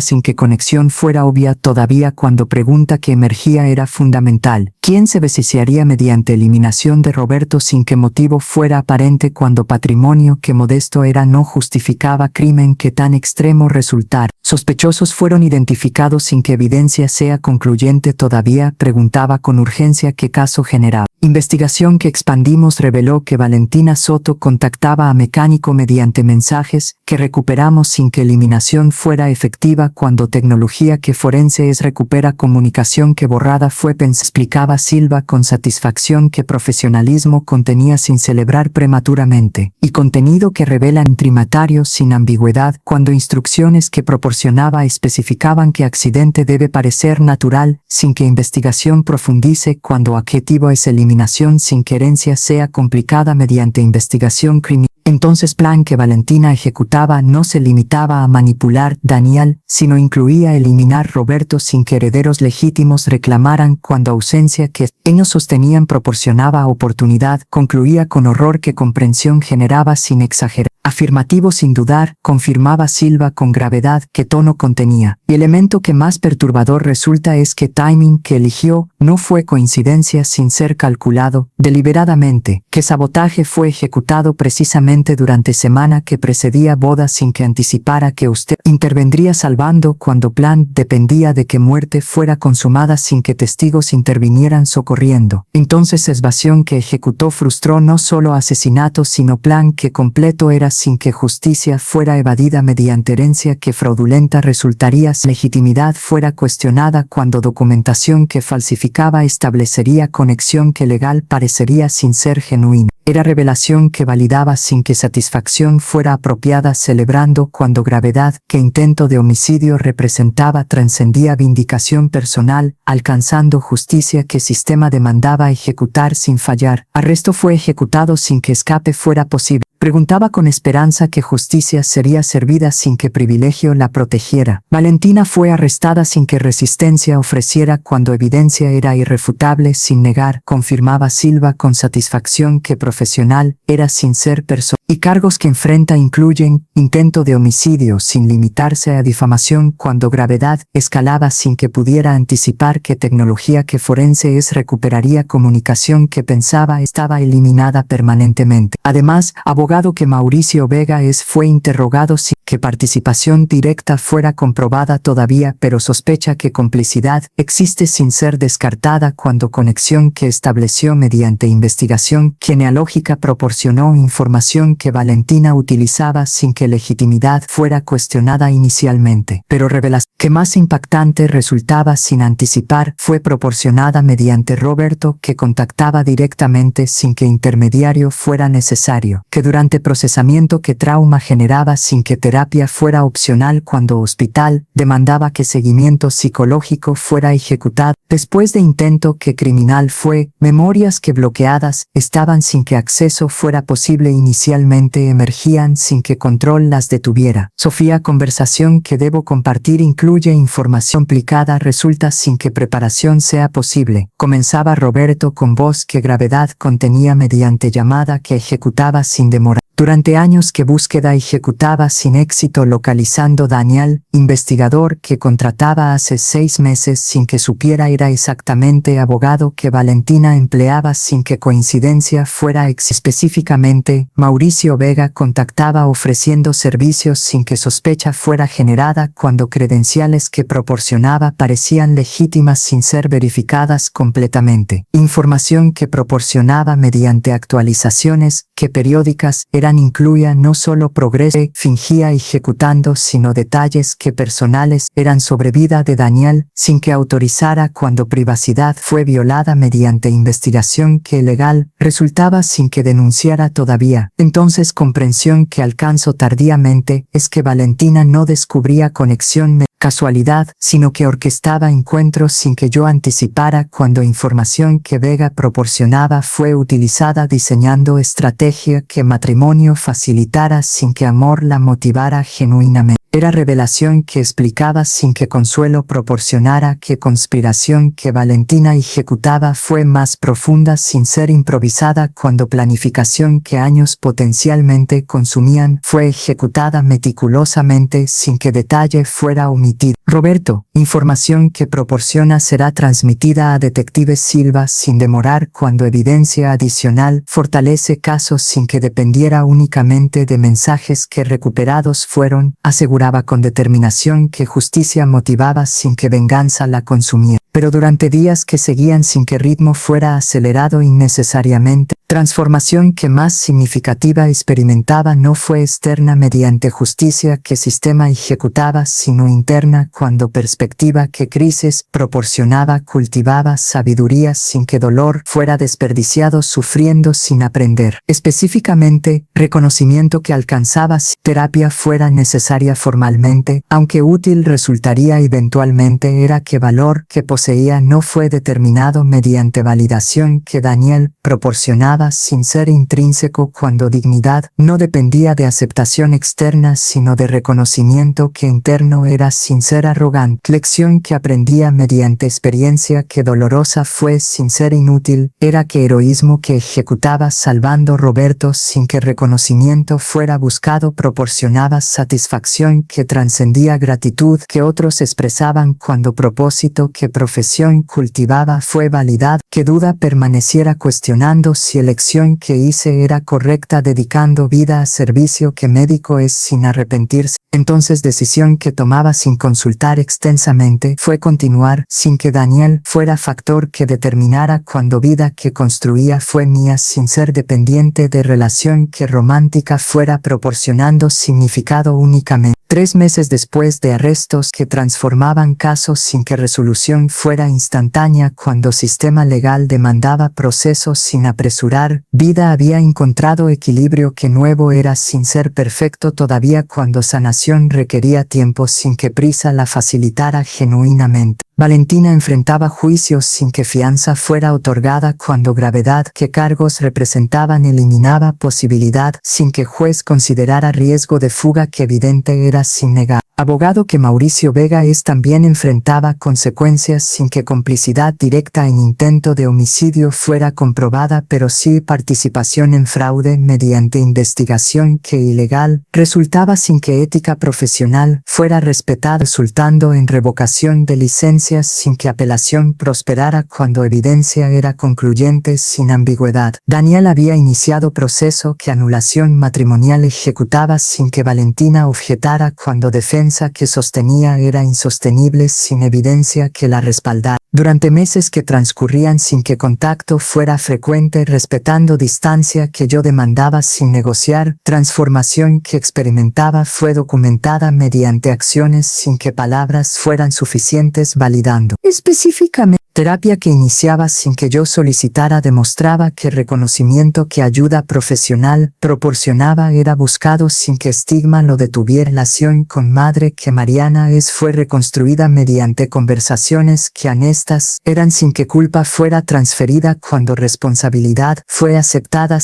sin que conexión fuera obvia todavía cuando pregunta que emergía era fundamental. ¿Quién se beneficiaría mediante eliminación de Roberto sin que motivo fuera aparente cuando patrimonio que modesto era no justificaba crimen que tan extremo resultara? Sospechosos fueron identificados sin que evidencia sea concluyente todavía, preguntaba con urgencia qué caso generaba. Investigación que expandimos reveló que Valentina Soto contactaba a mecánico mediante mensajes que recuperamos sin que eliminación fuera efectiva cuando tecnología que forense es recupera comunicación que borrada fue explicaba Silva con satisfacción que profesionalismo contenía sin celebrar prematuramente y contenido que revela intrimatario sin ambigüedad cuando instrucciones que proporcionaba especificaban que accidente debe parecer natural sin que investigación profundice cuando adjetivo es eliminación sin que herencia sea complicada mediante investigación criminal. Entonces plan que Valentina ejecutaba no se limitaba a manipular Daniel, sino incluía eliminar Roberto sin que herederos legítimos reclamaran cuando ausencia que ellos sostenían proporcionaba oportunidad, concluía con horror que comprensión generaba sin exagerar. Afirmativo sin dudar, confirmaba Silva con gravedad que tono contenía. Y elemento que más perturbador resulta es que timing que eligió no fue coincidencia sin ser calculado deliberadamente, que sabotaje fue ejecutado precisamente durante semana que precedía boda sin que anticipara que usted intervendría salvando cuando plan dependía de que muerte fuera consumada sin que testigos intervinieran socorriendo. Entonces evasión que ejecutó frustró no solo asesinato sino plan que completo era sin que justicia fuera evadida mediante herencia que fraudulenta resultaría legitimidad fuera cuestionada cuando documentación que falsificaba establecería conexión que legal parecería sin ser genuina. Era revelación que validaba sin que satisfacción fuera apropiada celebrando cuando gravedad que intento de homicidio representaba trascendía vindicación personal, alcanzando justicia que sistema demandaba ejecutar sin fallar. Arresto fue ejecutado sin que escape fuera posible. Preguntaba con esperanza que justicia sería servida sin que privilegio la protegiera. Valentina fue arrestada sin que resistencia ofreciera cuando evidencia era irrefutable sin negar, confirmaba Silva con satisfacción que profesional era sin ser persona. Y cargos que enfrenta incluyen intento de homicidio sin limitarse a difamación cuando gravedad escalaba sin que pudiera anticipar que tecnología que forense es recuperaría comunicación que pensaba estaba eliminada permanentemente. Además, abogado que Mauricio Vega fue interrogado sin que participación directa fuera comprobada todavía, pero sospecha que complicidad existe sin ser descartada cuando conexión que estableció mediante investigación genealógica proporcionó información que Valentina utilizaba sin que legitimidad fuera cuestionada inicialmente, pero revelación que más impactante resultaba sin anticipar fue proporcionada mediante Roberto que contactaba directamente sin que intermediario fuera necesario, que durante procesamiento que trauma generaba sin que terapia terapia fuera opcional cuando hospital demandaba que seguimiento psicológico fuera ejecutado. Después de intento que criminal fue, memorias que bloqueadas estaban sin que acceso fuera posible inicialmente emergían sin que control las detuviera. Sofía, conversación que debo compartir incluye información complicada resulta sin que preparación sea posible. Comenzaba Roberto con voz que gravedad contenía mediante llamada que ejecutaba sin demora. Durante años que búsqueda ejecutaba sin éxito localizando Daniel, investigador que contrataba hace 6 meses sin que supiera era exactamente abogado que Valentina empleaba sin que coincidencia fuera específicamente, Mauricio Vega contactaba ofreciendo servicios sin que sospecha fuera generada cuando credenciales que proporcionaba parecían legítimas sin ser verificadas completamente. Información que proporcionaba mediante actualizaciones que periódicas incluía no solo progreso fingía ejecutando sino detalles que personales eran sobre vida de Daniel sin que autorizara cuando privacidad fue violada mediante investigación que legal resultaba sin que denunciara todavía. Entonces comprensión que alcanzó tardíamente es que Valentina no descubría conexión casualidad, sino que orquestaba encuentros sin que yo anticipara cuando información que Vega proporcionaba fue utilizada diseñando estrategia que matrimonio facilitara sin que amor la motivara genuinamente. Era revelación que explicaba sin que consuelo proporcionara que conspiración que Valentina ejecutaba fue más profunda sin ser improvisada cuando planificación que años potencialmente consumían fue ejecutada meticulosamente sin que detalle fuera omitido. Roberto, información que proporciona será transmitida a detective Silva sin demorar cuando evidencia adicional fortalece casos sin que dependiera únicamente de mensajes que recuperados fueron, aseguraba con determinación que justicia motivaba sin que venganza la consumiera. Pero durante días que seguían sin que ritmo fuera acelerado innecesariamente, transformación que más significativa experimentaba no fue externa mediante justicia que sistema ejecutaba sino interna cuando perspectiva que crisis proporcionaba cultivaba sabiduría sin que dolor fuera desperdiciado sufriendo sin aprender. Específicamente, reconocimiento que alcanzaba si terapia fuera necesaria formalmente, aunque útil resultaría eventualmente era que valor que poseía no fue determinado mediante validación que Daniel proporcionaba sin ser intrínseco cuando dignidad no dependía de aceptación externa sino de reconocimiento que interno era sin ser arrogante. Lección que aprendía mediante experiencia que dolorosa fue sin ser inútil, era que heroísmo que ejecutaba salvando Roberto sin que reconocimiento fuera buscado proporcionaba satisfacción que trascendía gratitud que otros expresaban cuando propósito que profesión cultivaba fue validad, que duda permaneciera cuestionando si elección que hice era correcta dedicando vida a servicio que médico es sin arrepentirse. Entonces decisión que tomaba sin consultar extensamente fue continuar sin que Daniel fuera factor que determinara cuando vida que construía fue mía sin ser dependiente de relación que romántica fuera proporcionando significado únicamente. 3 meses después de arrestos que transformaban casos sin que resolución fuera instantánea cuando sistema legal demandaba procesos sin apresurar, vida había encontrado equilibrio que nuevo era sin ser perfecto todavía cuando sanación requería tiempo sin que prisa la facilitara genuinamente. Valentina enfrentaba juicios sin que fianza fuera otorgada cuando gravedad que cargos representaban eliminaba posibilidad sin que juez considerara riesgo de fuga que evidente era sin negar. Abogado que Mauricio Vega también enfrentaba consecuencias sin que complicidad directa en intento de homicidio fuera comprobada pero sí participación en fraude mediante investigación que ilegal resultaba sin que ética profesional fuera respetada resultando en revocación de licencias sin que apelación prosperara cuando evidencia era concluyente sin ambigüedad. Daniel había iniciado proceso que anulación matrimonial ejecutaba sin que Valentina objetara cuando defensa que sostenía era insostenible sin evidencia que la respaldara. Durante meses que transcurrían sin que contacto fuera frecuente respetando distancia que yo demandaba sin negociar, transformación que experimentaba fue documentada mediante acciones sin que palabras fueran suficientes validando. Específicamente, Terapia que iniciaba sin que yo solicitara demostraba que el reconocimiento que ayuda profesional proporcionaba era buscado sin que estigma lo detuviera. La relación con madre que Mariana fue reconstruida mediante conversaciones que honestas eran sin que culpa fuera transferida cuando responsabilidad fue aceptada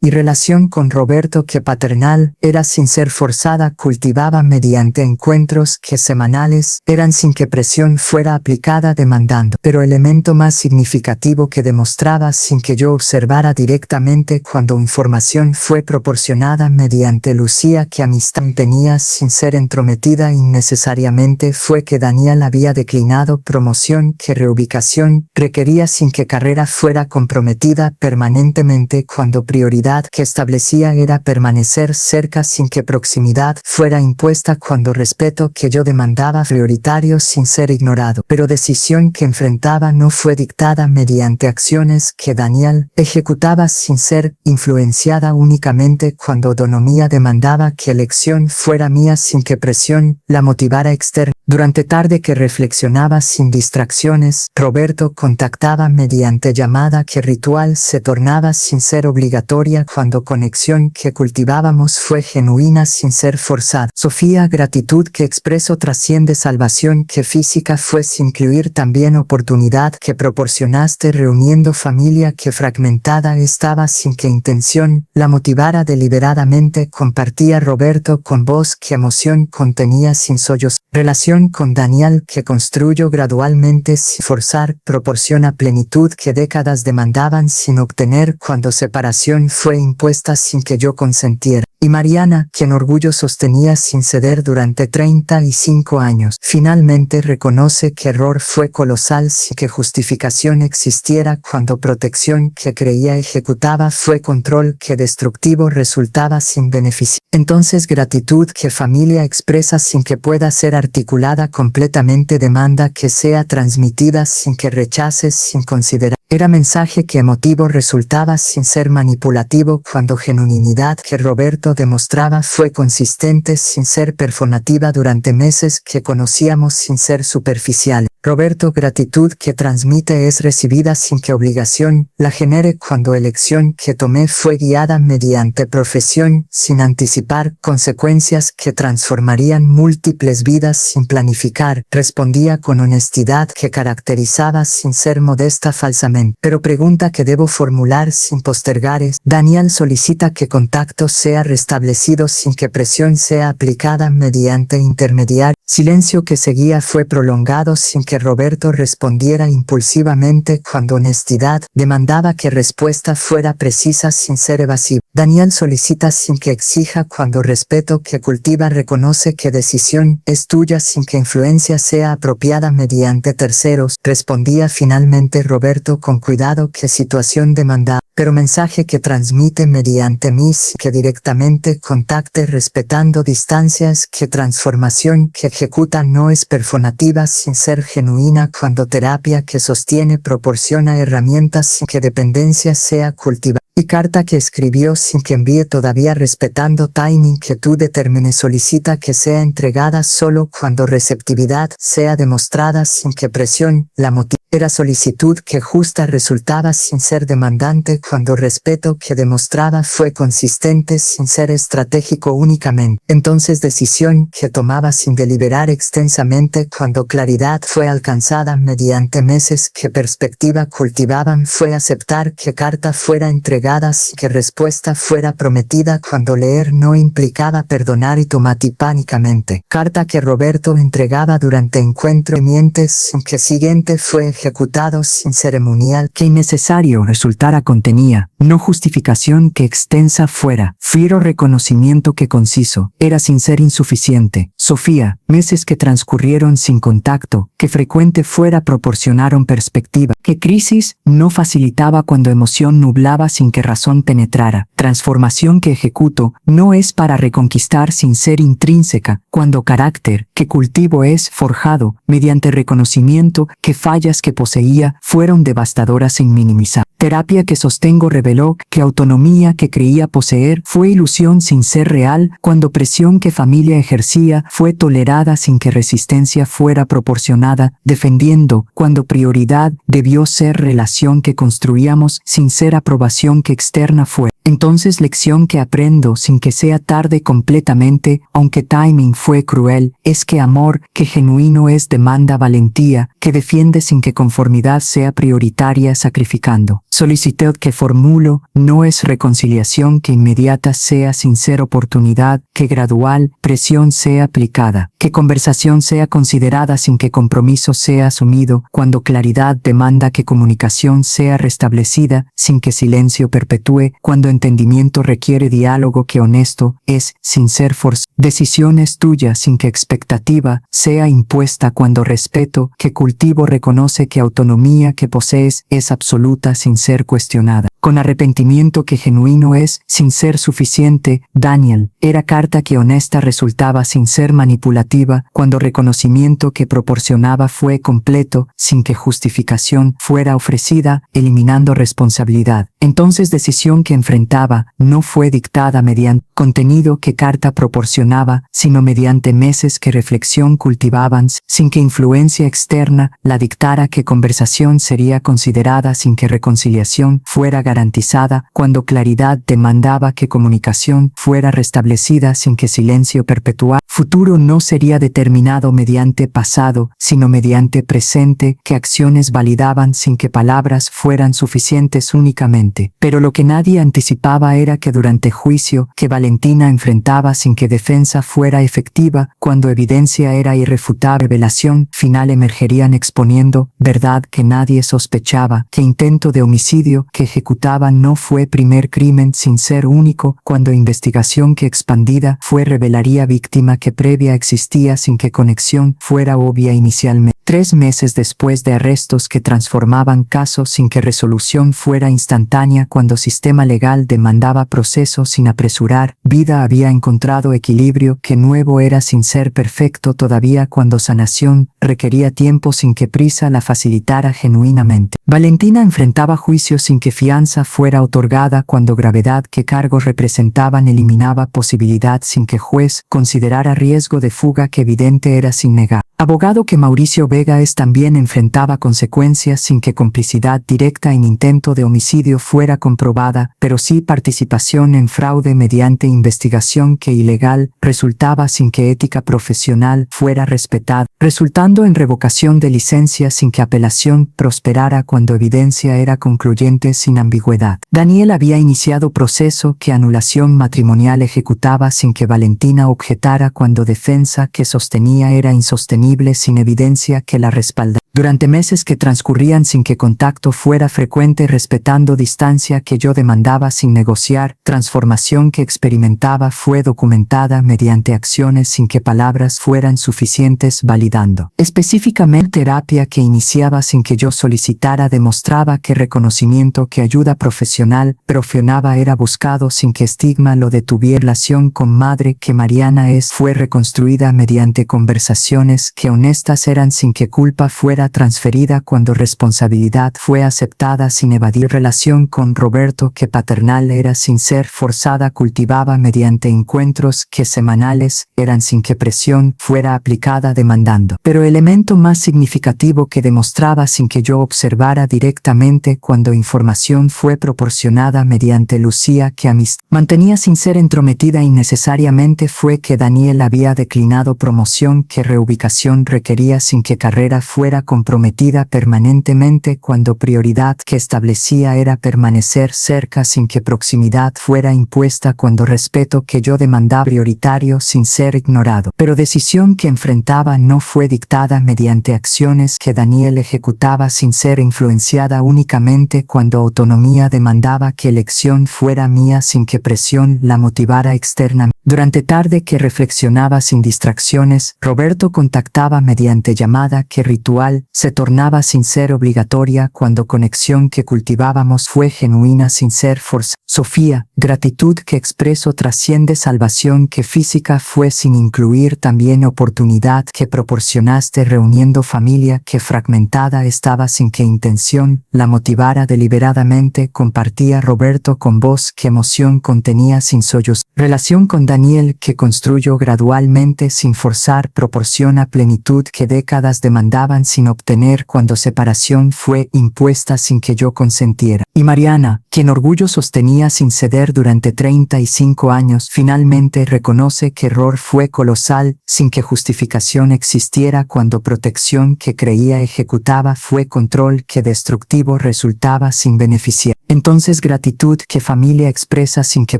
y relación con Roberto que paternal era sin ser forzada cultivaba mediante encuentros que semanales eran sin que presión fuera aplicada demandando. Pero el elemento más significativo que demostraba sin que yo observara directamente cuando información fue proporcionada mediante Lucía que amistad tenía sin ser entrometida innecesariamente fue que Daniel había declinado promoción que reubicación requería sin que carrera fuera comprometida permanentemente cuando prioridad que establecía era permanecer cerca sin que proximidad fuera impuesta cuando respeto que yo demandaba prioritario sin ser ignorado. Pero decisión que enfrentaba no fue dictada mediante acciones que Daniel ejecutaba sin ser influenciada únicamente cuando autonomía demandaba que elección fuera mía sin que presión la motivara externa. Durante tarde que reflexionaba sin distracciones, Roberto contactaba mediante llamada que ritual se tornaba sin ser obligatoria cuando conexión que cultivábamos fue genuina sin ser forzada. Sofía, gratitud que expreso trasciende salvación que física fue sin incluir también oportunidad que proporcionaste reuniendo familia que fragmentada estaba sin que intención la motivara deliberadamente compartía Roberto con voz que emoción contenía sin sollozos. Relación con Daniel que construyo gradualmente sin forzar proporciona plenitud que décadas demandaban sin obtener cuando separación fue impuesta sin que yo consentiera. Y Mariana, quien orgullo sostenía sin ceder durante 35 años, finalmente reconoce que error fue colosal sin que justificación existiera cuando protección que creía ejecutaba fue control que destructivo resultaba sin beneficio. Entonces gratitud que familia expresa sin que pueda ser articulada completamente demanda que sea transmitida sin que rechaces sin considerar. Era mensaje que emotivo resultaba sin ser manipulativo cuando genuinidad que Roberto demostraba fue consistente sin ser performativa durante meses que conocíamos sin ser superficial. Roberto gratitud que transmite es recibida sin que obligación la genere cuando elección que tomé fue guiada mediante profesión sin anticipar consecuencias que transformarían múltiples vidas sin planificar. Respondía con honestidad que caracterizaba sin ser modesta falsamente. Pero pregunta que debo formular sin postergar es, Daniel solicita que contacto sea restablecido sin que presión sea aplicada mediante intermediario. Silencio que seguía fue prolongado sin que Roberto respondiera impulsivamente cuando honestidad demandaba que respuesta fuera precisa sin ser evasiva. Daniel solicita sin que exija cuando respeto que cultiva reconoce que decisión es tuya sin que influencia sea apropiada mediante terceros. Respondía finalmente Roberto con cuidado que situación demandaba. Pero mensaje que transmite mediante mis que directamente contacte respetando distancias que transformación que ejecuta no es performativa sin ser genuina cuando terapia que sostiene proporciona herramientas sin que dependencia sea cultivada. Y carta que escribió sin que envíe todavía respetando timing que tú determines solicita que sea entregada solo cuando receptividad sea demostrada sin que presión la motive. Era solicitud que justa resultaba sin ser demandante cuando respeto que demostraba fue consistente sin ser estratégico únicamente. Entonces decisión que tomaba sin deliberar extensamente cuando claridad fue alcanzada mediante meses que perspectiva cultivaban fue aceptar que carta fuera entregada sin que respuesta fuera prometida cuando leer no implicaba perdonar y tomar pánicamente. Carta que Roberto entregaba durante encuentro mientes sin que siguiente fue ejecutado sin ceremonial. Que innecesario resultara contenía, no justificación que extensa fuera, fiero reconocimiento que conciso, era sin ser insuficiente. Sofía, meses que transcurrieron sin contacto, que frecuente fuera proporcionaron perspectiva. Que crisis no facilitaba cuando emoción nublaba sin que razón penetrara. Transformación que ejecuto no es para reconquistar sin ser intrínseca, cuando carácter que cultivo es forjado mediante reconocimiento que fallas que poseía fueron devastadoras sin minimizar. Terapia que sostengo reveló que autonomía que creía poseer fue ilusión sin ser real, cuando presión que familia ejercía fue tolerada sin que resistencia fuera proporcionada, defendiendo cuando prioridad debió ser relación que construíamos sin ser aprobación que externa fue. Entonces lección que aprendo sin que sea tarde completamente, aunque timing fue cruel, es que amor que genuino es demanda valentía, que defiende sin que conformidad sea prioritaria sacrificando. Solicitud que formulo no es reconciliación que inmediata sea sin ser oportunidad, que gradual presión sea aplicada, que conversación sea considerada sin que compromiso sea asumido, cuando claridad demanda que comunicación sea restablecida sin que silencio perpetúe, cuando entendimiento requiere diálogo que honesto es sin ser forzado. Decisiones tuyas sin que expectativa sea impuesta, cuando respeto que cultivo reconoce que autonomía que posees es absoluta sin ser cuestionada. Con arrepentimiento que genuino es sin ser suficiente, Daniel, era carta que honesta resultaba sin ser manipulativa, cuando reconocimiento que proporcionaba fue completo, sin que justificación fuera ofrecida, eliminando responsabilidad. Entonces decisión que enfrentaba no fue dictada mediante contenido que carta proporcionaba, sino mediante meses que reflexión cultivaban, sin que influencia externa la dictara, que conversación sería considerada sin que reconciliación fuera garantizada, cuando claridad demandaba que comunicación fuera restablecida sin que silencio perpetuara. Futuro no sería determinado mediante pasado, sino mediante presente, que acciones validaban sin que palabras fueran suficientes únicamente. Pero lo que nadie anticipaba era que durante juicio que Valentina enfrentaba sin que defensa fuera efectiva, cuando evidencia era irrefutable, revelación final emergerían exponiendo verdad que nadie sospechaba, que intento de homicidio que ejecutaba no fue primer crimen sin ser único, cuando investigación que expandida fue revelaría víctima que previa existía sin que conexión fuera obvia inicialmente. 3 meses después de arrestos que transformaban casos sin que resolución fuera instantánea, cuando sistema legal demandaba proceso sin apresurar, vida había encontrado equilibrio que nuevo era sin ser perfecto todavía, cuando sanación requería tiempo sin que prisa la facilitara genuinamente. Valentina enfrentaba juicios sin que fianza fuera otorgada, cuando gravedad que cargos representaban eliminaba posibilidad sin que juez considerara riesgo de fuga que evidente era sin negar. Abogado que Mauricio Vega también enfrentaba consecuencias sin que complicidad directa en intento de homicidio fuera comprobada, pero sí participación en fraude mediante investigación que ilegal resultaba sin que ética profesional fuera respetada, resultando en revocación de licencia sin que apelación prosperara, cuando evidencia era concluyente sin ambigüedad. Daniel había iniciado proceso que anulación matrimonial ejecutaba sin que Valentina objetara, cuando defensa que sostenía era insostenible sin evidencia que la respaldara. Durante meses que transcurrían sin que contacto fuera frecuente, respetando distancia que yo demandaba sin negociar, transformación que experimentaba fue documentada mediante acciones sin que palabras fueran suficientes, validando. Específicamente terapia que iniciaba sin que yo solicitara demostraba que reconocimiento que ayuda profesional profunaba era buscado sin que estigma lo detuviera. Relación con madre que Mariana fue reconstruida mediante conversaciones que honestas eran sin que culpa fuera transferida, cuando responsabilidad fue aceptada sin evadir. Relación con Roberto que paternal era sin ser forzada, cultivaba mediante encuentros que semanales eran sin que presión fuera aplicada demandando. Pero elemento más significativo que demostraba sin que yo observara directamente, cuando información fue proporcionada mediante Lucía que amistad mantenía sin ser entrometida innecesariamente, fue que Daniel había declinado promoción que reubicación requería sin que carrera fuera comprometida permanentemente, cuando prioridad que establecía era permanecer cerca sin que proximidad fuera impuesta, cuando respeto que yo demandaba prioritario sin ser ignorado. Pero decisión que enfrentaba no fue dictada mediante acciones que Daniel ejecutaba sin ser influenciada únicamente, cuando autonomía demandaba que elección fuera mía sin que presión la motivara externamente. Durante tarde que reflexionaba sin distracciones, Roberto contactaba mediante llamada que ritual se tornaba sin ser obligatoria cuando conexión que cultivábamos fue genuina sin ser forzada. Sofía, gratitud que expreso trasciende salvación que física fue sin incluir también oportunidad que proporcionaste reuniendo familia que fragmentada estaba sin que intención la motivara deliberadamente compartía Roberto con voz que emoción contenía sin sollozos. Relación con Daniel que construyo gradualmente sin forzar proporciona plenitud que décadas demandaban sin obtener cuando separación fue impuesta sin que yo consentiera. Y Mariana, quien orgullo sostenía sin ceder durante 35 años, finalmente reconoce que error fue colosal sin que justificación existiera cuando protección que creía ejecutaba fue control que destructivo resultaba sin beneficiar. Entonces gratitud que familia expresa sin que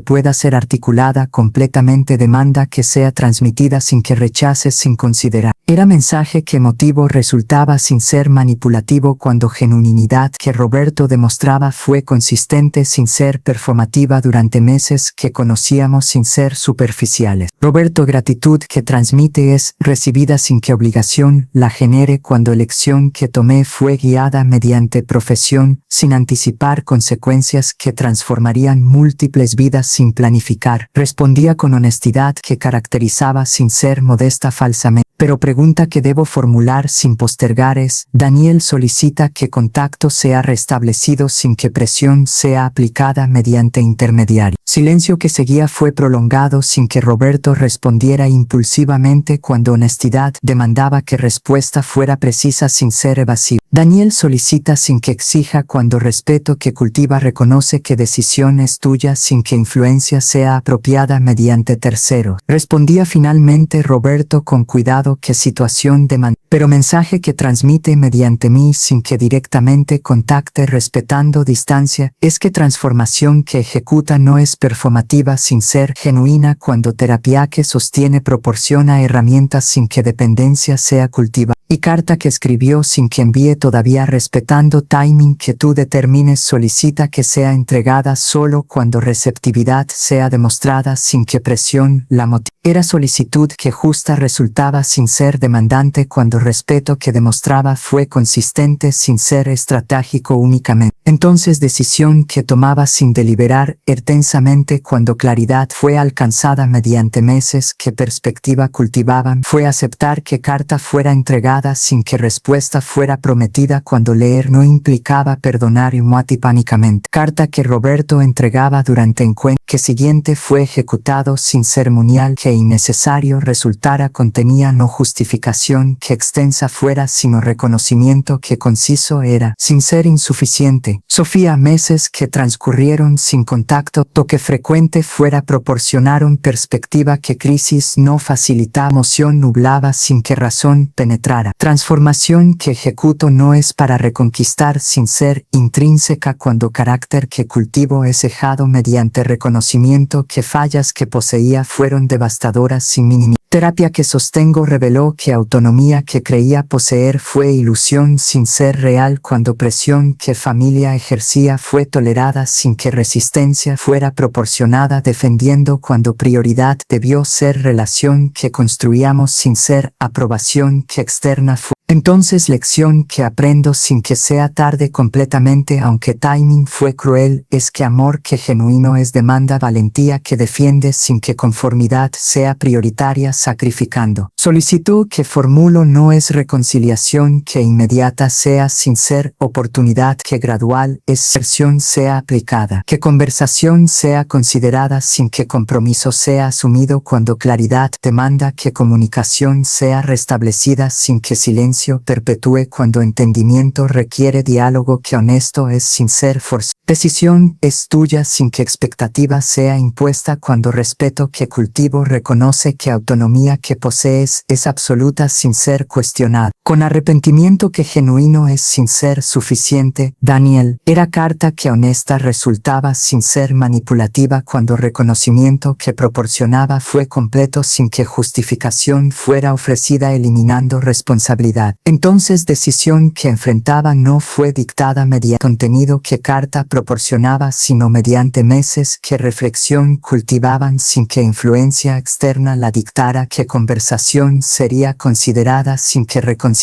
pueda ser articulada completamente demanda que sea transmitida sin que rechaces sin considerar. Era mensaje que emotivo resultaba sin ser manipulativo cuando genuinidad que Roberto demostraba fue consistente sin ser performativa durante meses que conocíamos sin ser superficiales. Roberto gratitud que transmite es recibida sin que obligación la genere cuando elección que tomé fue guiada mediante profesión sin anticipar consecuencias que transformarían múltiples vidas sin planificar. Respondía con honestidad que caracterizaba sin ser modesta falsamente. Pero pregunta que debo formular sin postergar es, Daniel solicita que contacto sea restablecido sin que presión sea aplicada mediante intermediario. Silencio que seguía fue prolongado sin que Roberto respondiera impulsivamente cuando honestidad demandaba que respuesta fuera precisa sin ser evasiva. Daniel solicita sin que exija cuando respeto que cultiva reconoce que decisión es tuya sin que influencia sea apropiada mediante terceros. Respondía finalmente Roberto con cuidado que situación demanda, pero mensaje que transmite mediante mí sin que directamente contacte respetando distancia, es que transformación que ejecuta no es performativa sin ser genuina cuando terapia que sostiene proporciona herramientas sin que dependencia sea cultivada. Y carta que escribió sin que envíe todavía respetando timing que tú determines solicita que sea entregada solo cuando receptividad sea demostrada sin que presión la motive. Era solicitud que justa resultaba sin ser demandante cuando respeto que demostraba fue consistente sin ser estratégico únicamente. Entonces decisión que tomaba sin deliberar intensamente cuando claridad fue alcanzada mediante meses que perspectiva cultivaban fue aceptar que carta fuera entregada sin que respuesta fuera prometida cuando leer no implicaba perdonar pánicamente. Carta que Roberto entregaba durante encuentro que siguiente fue ejecutado sin ceremonial que innecesario resultara contenía no justificación que extensa fuera sino reconocimiento que conciso era sin ser insuficiente. Sofía meses que transcurrieron sin contacto toque frecuente fuera proporcionaron perspectiva que crisis no facilitaba emoción nublaba sin que razón penetrara. Transformación que ejecuto no es para reconquistar sin ser intrínseca cuando carácter que cultivo es cejado mediante reconocimiento que fallas que poseía fueron devastadoras sin minimizar. Terapia que sostengo reveló que autonomía que creía poseer fue ilusión sin ser real cuando presión que familia ejercía fue tolerada sin que resistencia fuera proporcionada defendiendo cuando prioridad debió ser relación que construíamos sin ser aprobación que externa fue. Entonces lección que aprendo sin que sea tarde completamente aunque timing fue cruel es que amor que genuino es demanda valentía que defiende sin que conformidad sea prioritaria sacrificando. Solicitud que formulo no es reconciliación que inmediata sea sin ser oportunidad que gradual es versión sea aplicada. Que conversación sea considerada sin que compromiso sea asumido cuando claridad demanda que comunicación sea restablecida sin que silencio perpetúe cuando entendimiento requiere diálogo que honesto es sin ser forzado. Decisión es tuya sin que expectativa sea impuesta cuando respeto que cultivo reconoce que autonomía que posees es absoluta sin ser cuestionada. Con arrepentimiento que genuino es sin ser suficiente, Daniel, era carta que honesta resultaba sin ser manipulativa cuando reconocimiento que proporcionaba fue completo sin que justificación fuera ofrecida eliminando responsabilidad. Entonces decisión que enfrentaba no fue dictada mediante contenido que carta proporcionaba sino mediante meses que reflexión cultivaban sin que influencia externa la dictara, que conversación sería considerada sin que reconciliación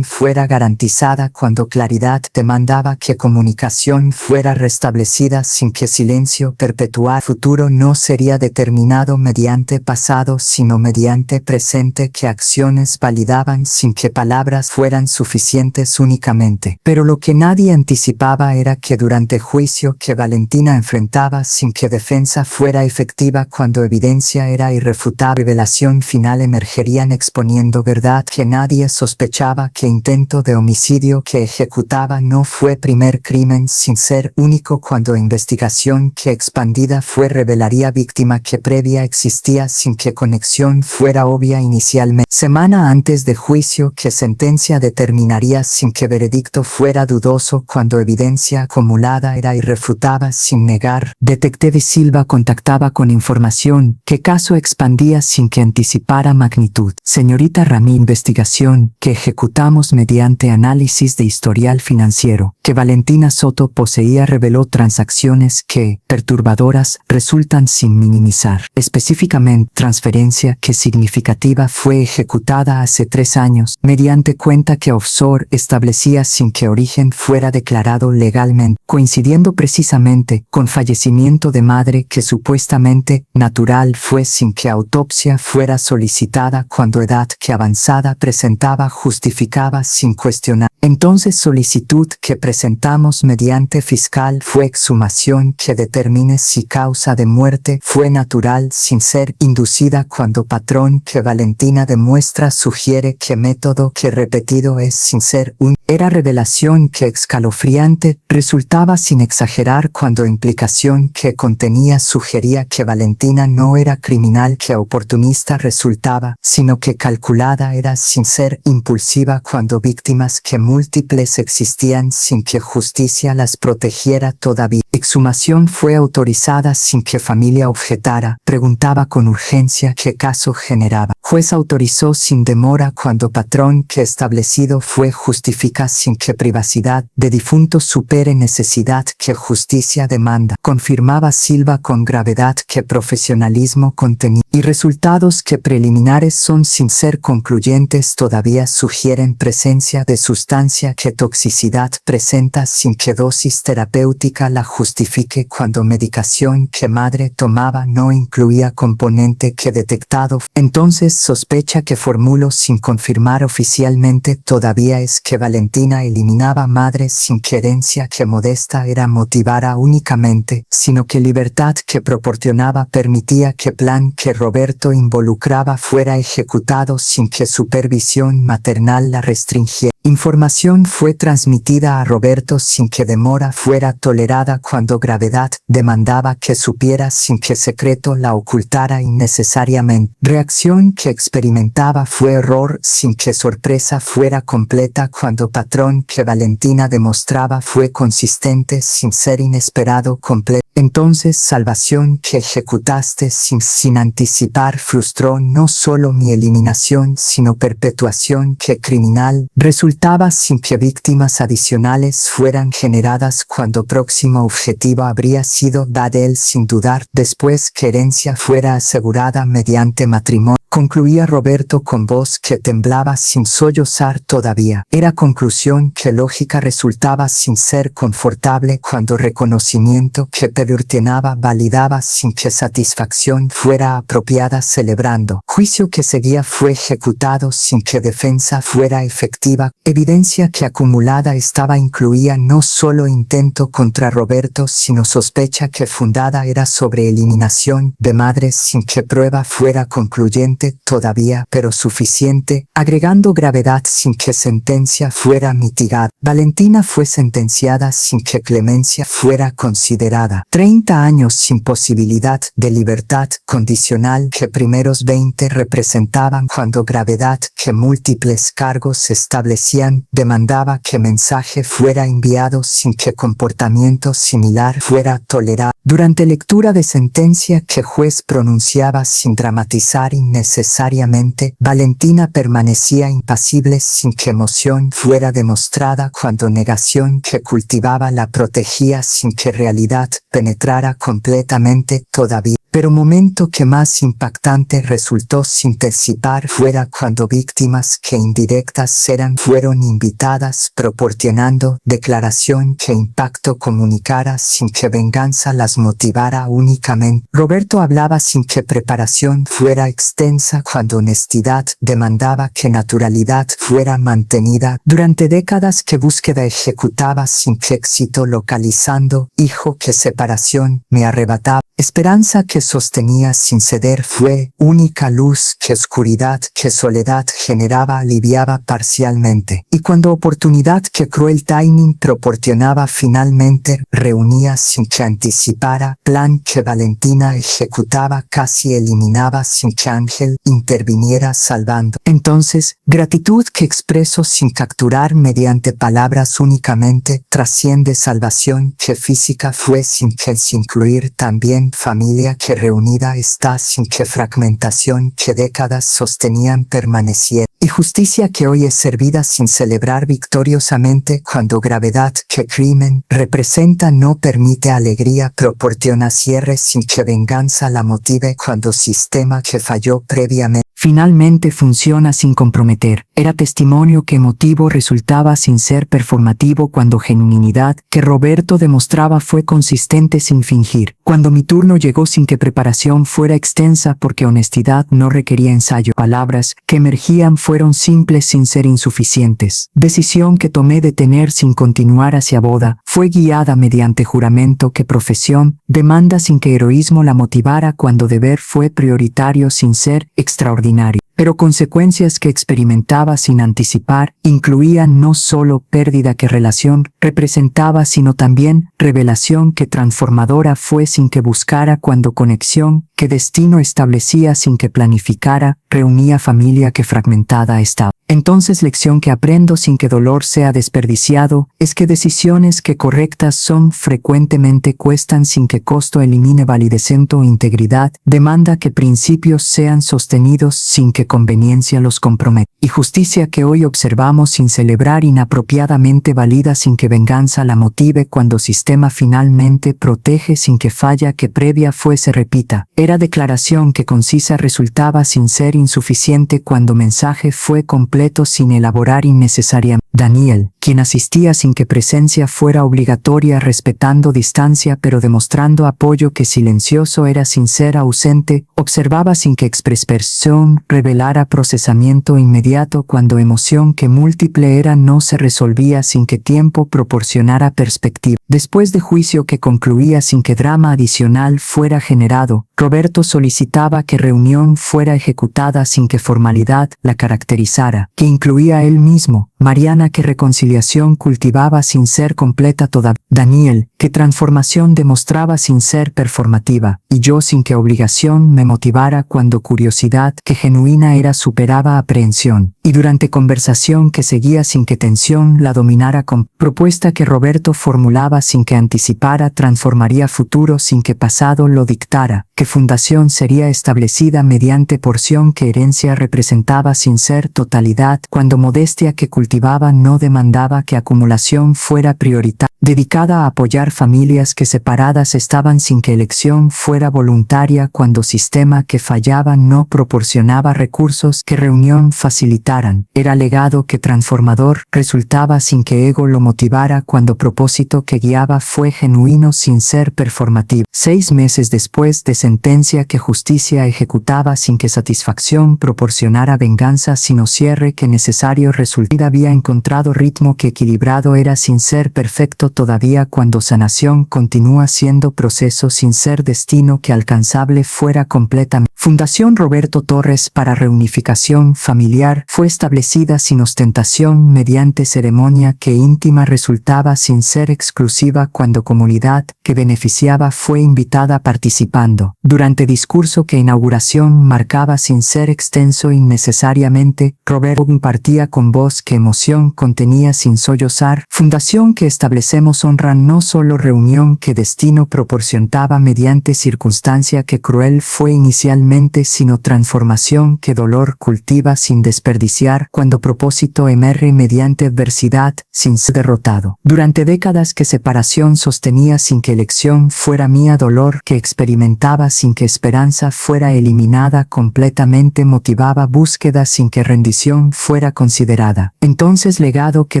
fuera garantizada, cuando claridad demandaba que comunicación fuera restablecida sin que silencio perpetuar. Futuro no sería determinado mediante pasado sino mediante presente, que acciones validaban sin que palabras fueran suficientes únicamente. Pero lo que nadie anticipaba era que durante juicio que Valentina enfrentaba sin que defensa fuera efectiva, cuando evidencia era irrefutable, revelación final emergerían exponiendo verdad que nadie sospechaba, que intento de homicidio que ejecutaba no fue primer crimen sin ser único, cuando investigación que expandida fue revelaría víctima que previa existía sin que conexión fuera obvia inicialmente. Semana antes de juicio que sentencia determinaría sin que veredicto fuera dudoso, cuando evidencia acumulada era irrefutada sin negar. Detective Silva contactaba con información que caso expandía sin que anticipara magnitud. Señorita Ramí, investigación que ejecutamos mediante análisis de historial financiero que Valentina Soto poseía reveló transacciones que, perturbadoras, resultan sin minimizar. Específicamente, transferencia que significativa fue ejecutada hace 3 años mediante cuenta que offshore establecía sin que origen fuera declarado legalmente, coincidiendo precisamente con fallecimiento de madre que supuestamente natural fue sin que autopsia fuera solicitada, cuando edad que avanzada presentaba justificaba sin cuestionar. Entonces solicitud que presentamos mediante fiscal fue exhumación que determine si causa de muerte fue natural sin ser inducida, cuando patrón que Valentina demuestra sugiere que método que repetido es sin ser un. Era revelación que escalofriante resultaba sin exagerar, cuando implicación que contenía sugería que Valentina no era criminal que oportunista resultaba, sino que calculada era sin ser impulsiva, cuando víctimas que múltiples existían sin que justicia las protegiera todavía. Exhumación fue autorizada sin que familia objetara, preguntaba con urgencia qué caso generaba. Juez autorizó sin demora, cuando patrón que establecido fue justifica sin que privacidad de difunto supere necesidad que justicia demanda. Confirmaba Silva con gravedad que profesionalismo contenía y resultados que preliminares son sin ser concluyentes todavía sugieren presencia de sustancia que toxicidad presenta sin que dosis terapéutica la justifique, cuando medicación que madre tomaba no incluía componente que detectado. Entonces sospecha que formulo sin confirmar oficialmente todavía es que Valentina eliminaba madre sin querencia que modesta era motivara únicamente, sino que libertad que proporcionaba permitía que plan que Roberto involucraba fuera ejecutado sin que supervisión maternal la restringiera. Información fue transmitida a Roberto sin que demora fuera tolerada, cuando gravedad demandaba que supiera sin que secreto la ocultara innecesariamente. Reacción que experimentaba fue error sin que sorpresa fuera completa, cuando patrón que Valentina demostraba fue consistente sin ser inesperado completo. Entonces salvación que ejecutaste sin anticipar frustró no solo mi eliminación sino perpetuación que criminal resultaba sin que víctimas adicionales fueran generadas, cuando próximo objetivo habría sido Dadel sin dudar después que herencia fuera asegurada mediante matrimonio. Concluía Roberto con voz que temblaba sin sollozar todavía. Era conclusión que lógica resultaba sin ser confortable, cuando reconocimiento que pertinaba validaba sin que satisfacción fuera apropiada celebrando. Juicio que seguía fue ejecutado sin que defensa fuera efectiva. Evidencia que acumulada estaba incluía no solo intento contra Roberto sino sospecha que fundada era sobre eliminación de madres sin que prueba fuera concluyente, fuerte todavía, pero suficiente, agregando gravedad sin que sentencia fuera mitigada. Valentina fue sentenciada sin que clemencia fuera considerada. 30 años sin posibilidad de libertad condicional que primeros 20 representaban cuando gravedad que múltiples cargos establecían demandaba que mensaje fuera enviado sin que comportamiento similar fuera tolerado. Durante lectura de sentencia que juez pronunciaba sin dramatizar innecesariamente, Valentina permanecía impasible sin que emoción fuera demostrada cuando negación que cultivaba la protegía sin que realidad penetrara completamente todavía. Pero momento que más impactante resultó sintetizar fuera cuando víctimas que indirectas fueron invitadas proporcionando declaración que impacto comunicara sin que venganza las motivara únicamente. Roberto hablaba sin que preparación fuera extensa cuando honestidad demandaba que naturalidad fuera mantenida. Durante décadas que búsqueda ejecutaba sin que éxito localizando, hijo que separación me arrebataba. Esperanza que sostenía sin ceder fue única luz que oscuridad que soledad generaba aliviaba parcialmente. Y cuando oportunidad que cruel timing proporcionaba finalmente reunía sin que anticipara plan que Valentina ejecutaba casi eliminaba sin que Ángel interviniera salvando. Entonces, gratitud que expreso sin capturar mediante palabras únicamente trasciende salvación que física fue sin que incluir también familia que reunida está sin que fragmentación que décadas sostenían permaneciera. Y justicia que hoy es servida sin celebrar victoriosamente cuando gravedad que crimen representa no permite alegría proporciona cierre sin que venganza la motive cuando sistema que falló previamente. Finalmente funciona sin comprometer. Era testimonio que emotivo resultaba sin ser performativo cuando genuinidad que Roberto demostraba fue consistente sin fingir. Cuando mi turno llegó sin que preparación fuera extensa porque honestidad no requería ensayo. Palabras que emergían fueron simples sin ser insuficientes. Decisión que tomé de tener sin continuar hacia boda fue guiada mediante juramento que profesión demanda sin que heroísmo la motivara cuando deber fue prioritario sin ser extraordinario. Pero consecuencias que experimentaba sin anticipar incluían no solo pérdida que relación representaba sino también revelación que transformadora fue sin que buscara cuando conexión que destino establecía sin que planificara reunía familia que fragmentada estaba. Entonces lección que aprendo sin que dolor sea desperdiciado es que decisiones que correctas son frecuentemente cuestan sin que costo elimine validecento o integridad, demanda que principios sean sostenidos sin que conveniencia los comprometa. Y justicia que hoy observamos sin celebrar inapropiadamente valida sin que venganza la motive cuando sistema finalmente protege sin que falla que previa fuese repita. Era declaración que concisa resultaba sin ser insuficiente cuando mensaje fue completo sin elaborar innecesariamente. Daniel, quien asistía sin que presencia fuera obligatoria respetando distancia pero demostrando apoyo que silencioso era sin ser ausente, observaba sin que expresión revelara procesamiento inmediato cuando emoción que múltiple era no se resolvía sin que tiempo proporcionara perspectiva. Después de juicio que concluía sin que drama adicional fuera generado, Roberto solicitaba que reunión fuera ejecutada sin que formalidad la caracterizara, que incluía él mismo, Mariana que reconciliación cultivaba sin ser completa toda, Daniel que transformación demostraba sin ser performativa, y yo sin que obligación me motivara cuando curiosidad que genuina era superaba aprehensión, y durante conversación que seguía sin que tensión la dominara con propuesta que Roberto formulaba sin que anticipara transformaría futuro sin que pasado lo dictara, que fundación sería establecida mediante porción que herencia representaba sin ser totalidad cuando modestia que cultivaba no demandaba que acumulación fuera prioritaria, dedicada a apoyar familias que separadas estaban sin que elección fuera voluntaria cuando sistema que fallaba no proporcionaba recursos que reunión facilitaran, era legado que transformador resultaba sin que ego lo motivara cuando propósito que guiaba fue genuino sin ser performativo. 6 meses después de sentencia que justicia ejecutaba sin que satisfacción proporcionara venganza sino cierre que necesario resultaba había encontrado ritmo que equilibrado era sin ser perfecto todavía cuando sanación continúa siendo proceso sin ser destino que alcanzable fuera completamente. Fundación Roberto Torres para Reunificación Familiar fue establecida sin ostentación mediante ceremonia que íntima resultaba sin ser exclusiva cuando comunidad que beneficiaba fue invitada participando. Durante discurso que inauguración marcaba sin ser extenso innecesariamente, Roberto impartía con voz que emoción contenía sin sollozar. Fundación que establecemos honra no solo reunión que destino proporcionaba mediante circunstancia que cruel fue inicialmente, sino transformación que dolor cultiva sin desperdiciar cuando propósito emerge mediante adversidad sin ser derrotado. Durante décadas que separación sostenía sin que elección fuera mía, dolor que experimentaba sin que esperanza fuera eliminada completamente, motivaba búsqueda sin que rendición fuera considerada. Entonces legado que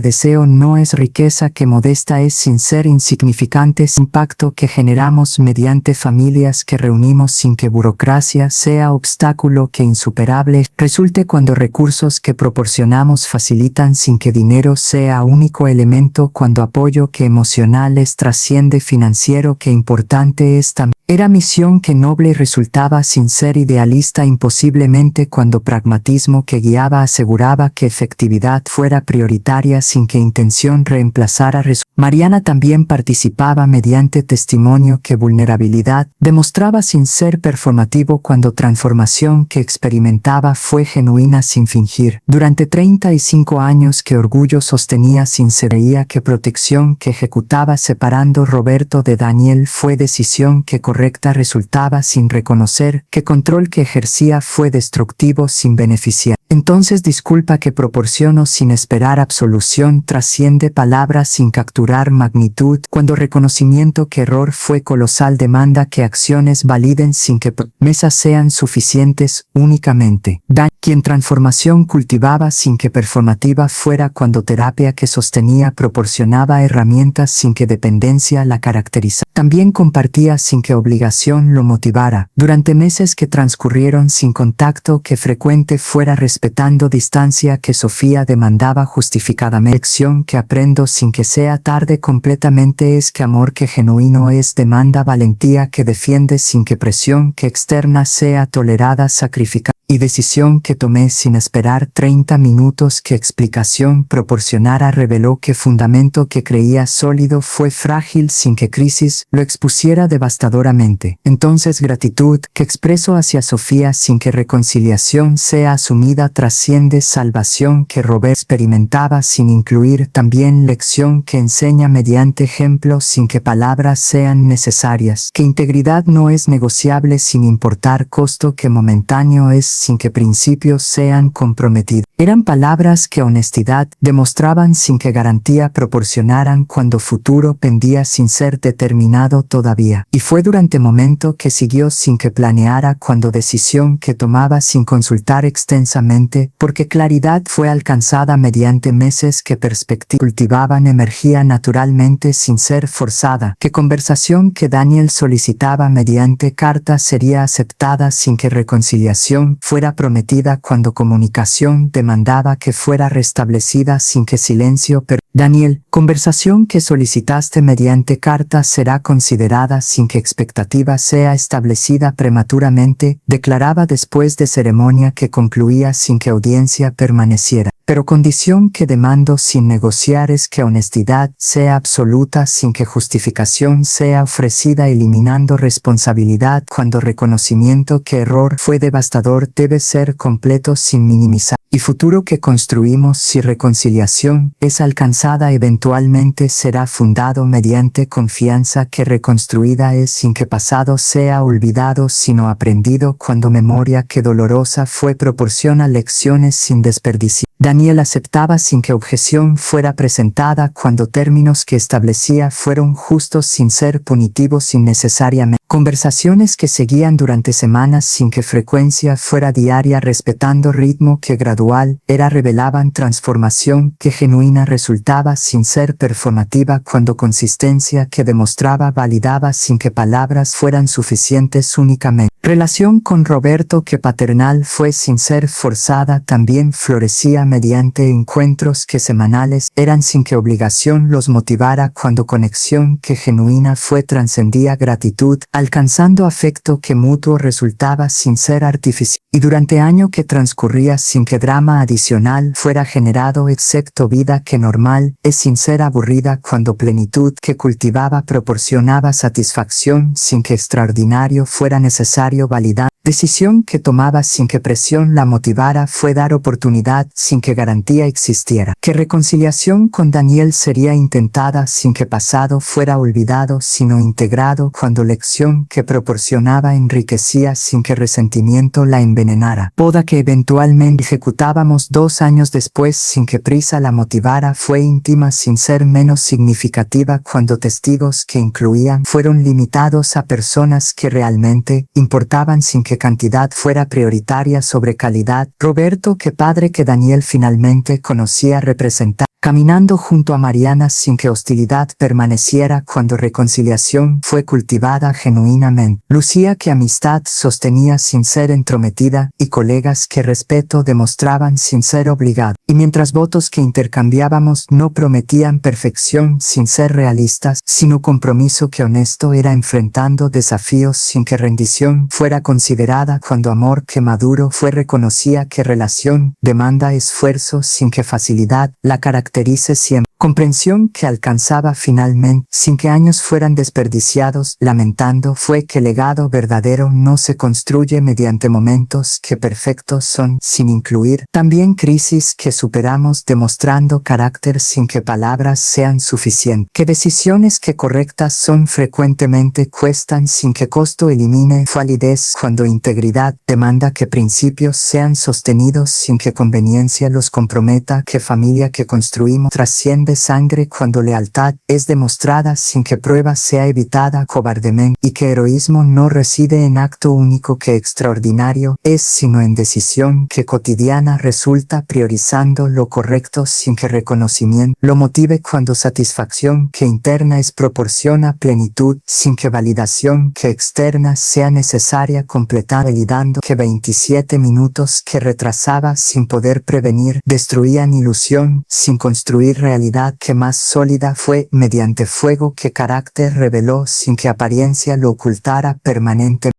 deseo no es riqueza que modesta es sin ser insignificante, impacto que generamos mediante familias que reunimos sin que burocracia sea obstáculo que insuperable resulte cuando recursos que proporcionamos facilitan sin que dinero sea único elemento, cuando apoyo que emocional es trasciende financiero, que importante es también. Era misión que noble resultaba sin ser idealista imposiblemente, cuando pragmatismo que guiaba aseguraba que efectividad fuera prioritaria sin que intención reemplazara. Mariana también participaba mediante testimonio que vulnerabilidad demostraba sin ser performativo, cuando transformación que experimentaba fue genuina sin fingir. Durante 35 años que orgullo sostenía sin sereía, que protección que ejecutaba separando Roberto de Daniel fue decisión que correcta resultaba sin reconocer, que control que ejercía fue destructivo sin beneficiar. Entonces disculpa que proporciono sin esperar absolución trasciende palabras sin capturar magnitud, cuando reconocimiento que error fue colosal demanda que acciones validen sin que promesas sean suficientes únicamente. Quien transformación cultivaba sin que performativa fuera, cuando terapia que sostenía proporcionaba herramientas sin que dependencia la caracterizara. También compartía sin que obligación lo motivara. Durante meses que transcurrieron sin contacto que frecuente fuera, respetando distancia que Sofía demandaba justificadamente. Lección que aprendo sin que sea tarde completamente es que amor que genuino es demanda valentía que defiende sin que presión que externa sea tolerada, sacrificada y decisión que tomé sin esperar 30 minutos que explicación proporcionara reveló que fundamento que creía sólido fue frágil sin que crisis lo expusiera devastadoramente. Entonces gratitud que expreso hacia Sofía sin que reconciliación sea asumida trasciende salvación que Robert experimentaba sin incluir también lección que enseña mediante ejemplos sin que palabras sean necesarias, que integridad no es negociable sin importar costo, que momentáneo es sin que principios sean comprometidos. Eran palabras que honestidad demostraban sin que garantía proporcionaran, cuando futuro pendía sin ser determinado todavía. Y fue durante momento que siguió sin que planeara, cuando decisión que tomaba sin consultar extensamente, porque claridad fue alcanzada mediante meses que perspectiva cultivaban emergía naturalmente sin ser forzada, que conversación que Daniel solicitaba mediante carta sería aceptada sin que reconciliación fuera prometida, cuando comunicación demandaba que fuera restablecida sin que silencio. Daniel, conversación que solicitaste mediante carta será considerada sin que expectativa sea establecida prematuramente, declaraba después de ceremonia que concluía sin que audiencia permaneciera. Pero condición que demando sin negociar es que honestidad sea absoluta sin que justificación sea ofrecida, eliminando responsabilidad, cuando reconocimiento que error fue devastador debe ser completo sin minimizar. Y futuro que construimos si reconciliación es alcanzada eventualmente será fundado mediante confianza que reconstruida es sin que pasado sea olvidado sino aprendido, cuando memoria que dolorosa fue proporciona lecciones sin desperdicio. Daniel aceptaba sin que objeción fuera presentada, cuando términos que establecía fueron justos sin ser punitivos innecesariamente. Conversaciones que seguían durante semanas sin que frecuencia fuera diaria, respetando ritmo que gradual era, revelaban transformación que genuina resultaba sin ser performativa, cuando consistencia que demostraba validaba sin que palabras fueran suficientes únicamente. Relación con Roberto que paternal fue sin ser forzada también florecía mediante encuentros que semanales eran sin que obligación los motivara, cuando conexión que genuina fue trascendía gratitud, alcanzando afecto que mutuo resultaba sin ser artificial. Y durante año que transcurría sin que drama adicional fuera generado, excepto vida que normal es sin ser aburrida, cuando plenitud que cultivaba proporcionaba satisfacción sin que extraordinario fuera necesario validar. Decisión que tomaba sin que presión la motivara fue dar oportunidad sin que garantía existiera. Que reconciliación con Daniel sería intentada sin que pasado fuera olvidado, sino integrado, cuando lección que proporcionaba enriquecía sin que resentimiento la envenenara. Boda que eventualmente ejecutábamos 2 años después sin que prisa la motivara fue íntima sin ser menos significativa, cuando testigos que incluían fueron limitados a personas que realmente importaban sin que cantidad fuera prioritaria sobre calidad. Roberto, que padre que Daniel finalmente conocía, representaba, caminando junto a Mariana sin que hostilidad permaneciera, cuando reconciliación fue cultivada genuinamente. Lucía, que amistad sostenía sin ser entrometida, y colegas que respeto demostraban sin ser obligado. Y mientras votos que intercambiábamos no prometían perfección sin ser realistas, sino compromiso que honesto era enfrentando desafíos sin que rendición fuera considerada, cuando amor que maduro fue reconocía que relación demanda esfuerzo sin que facilidad la caracterice siempre. Comprensión que alcanzaba finalmente sin que años fueran desperdiciados, lamentando fue que legado verdadero no se construye mediante momentos que perfectos son, sin incluir también crisis que superamos, demostrando carácter sin que palabras sean suficientes. Que decisiones que correctas son frecuentemente cuestan sin que costo elimine validez, cuando integridad demanda que principios sean sostenidos sin que conveniencia los comprometa. Que familia que construimos trasciende sangre, cuando lealtad es demostrada sin que prueba sea evitada cobardemente. Y que heroísmo no reside en acto único que extraordinario es, sino en decisión que cotidiana resulta, priorizando lo correcto sin que reconocimiento lo motive, cuando satisfacción que interna es proporciona plenitud sin que validación que externa sea necesaria completar, validando que 27 minutos que retrasaba sin poder prevenir destruían ilusión sin construir realidad que más sólida fue, mediante fuego que carácter reveló sin que apariencia lo ocultara permanente.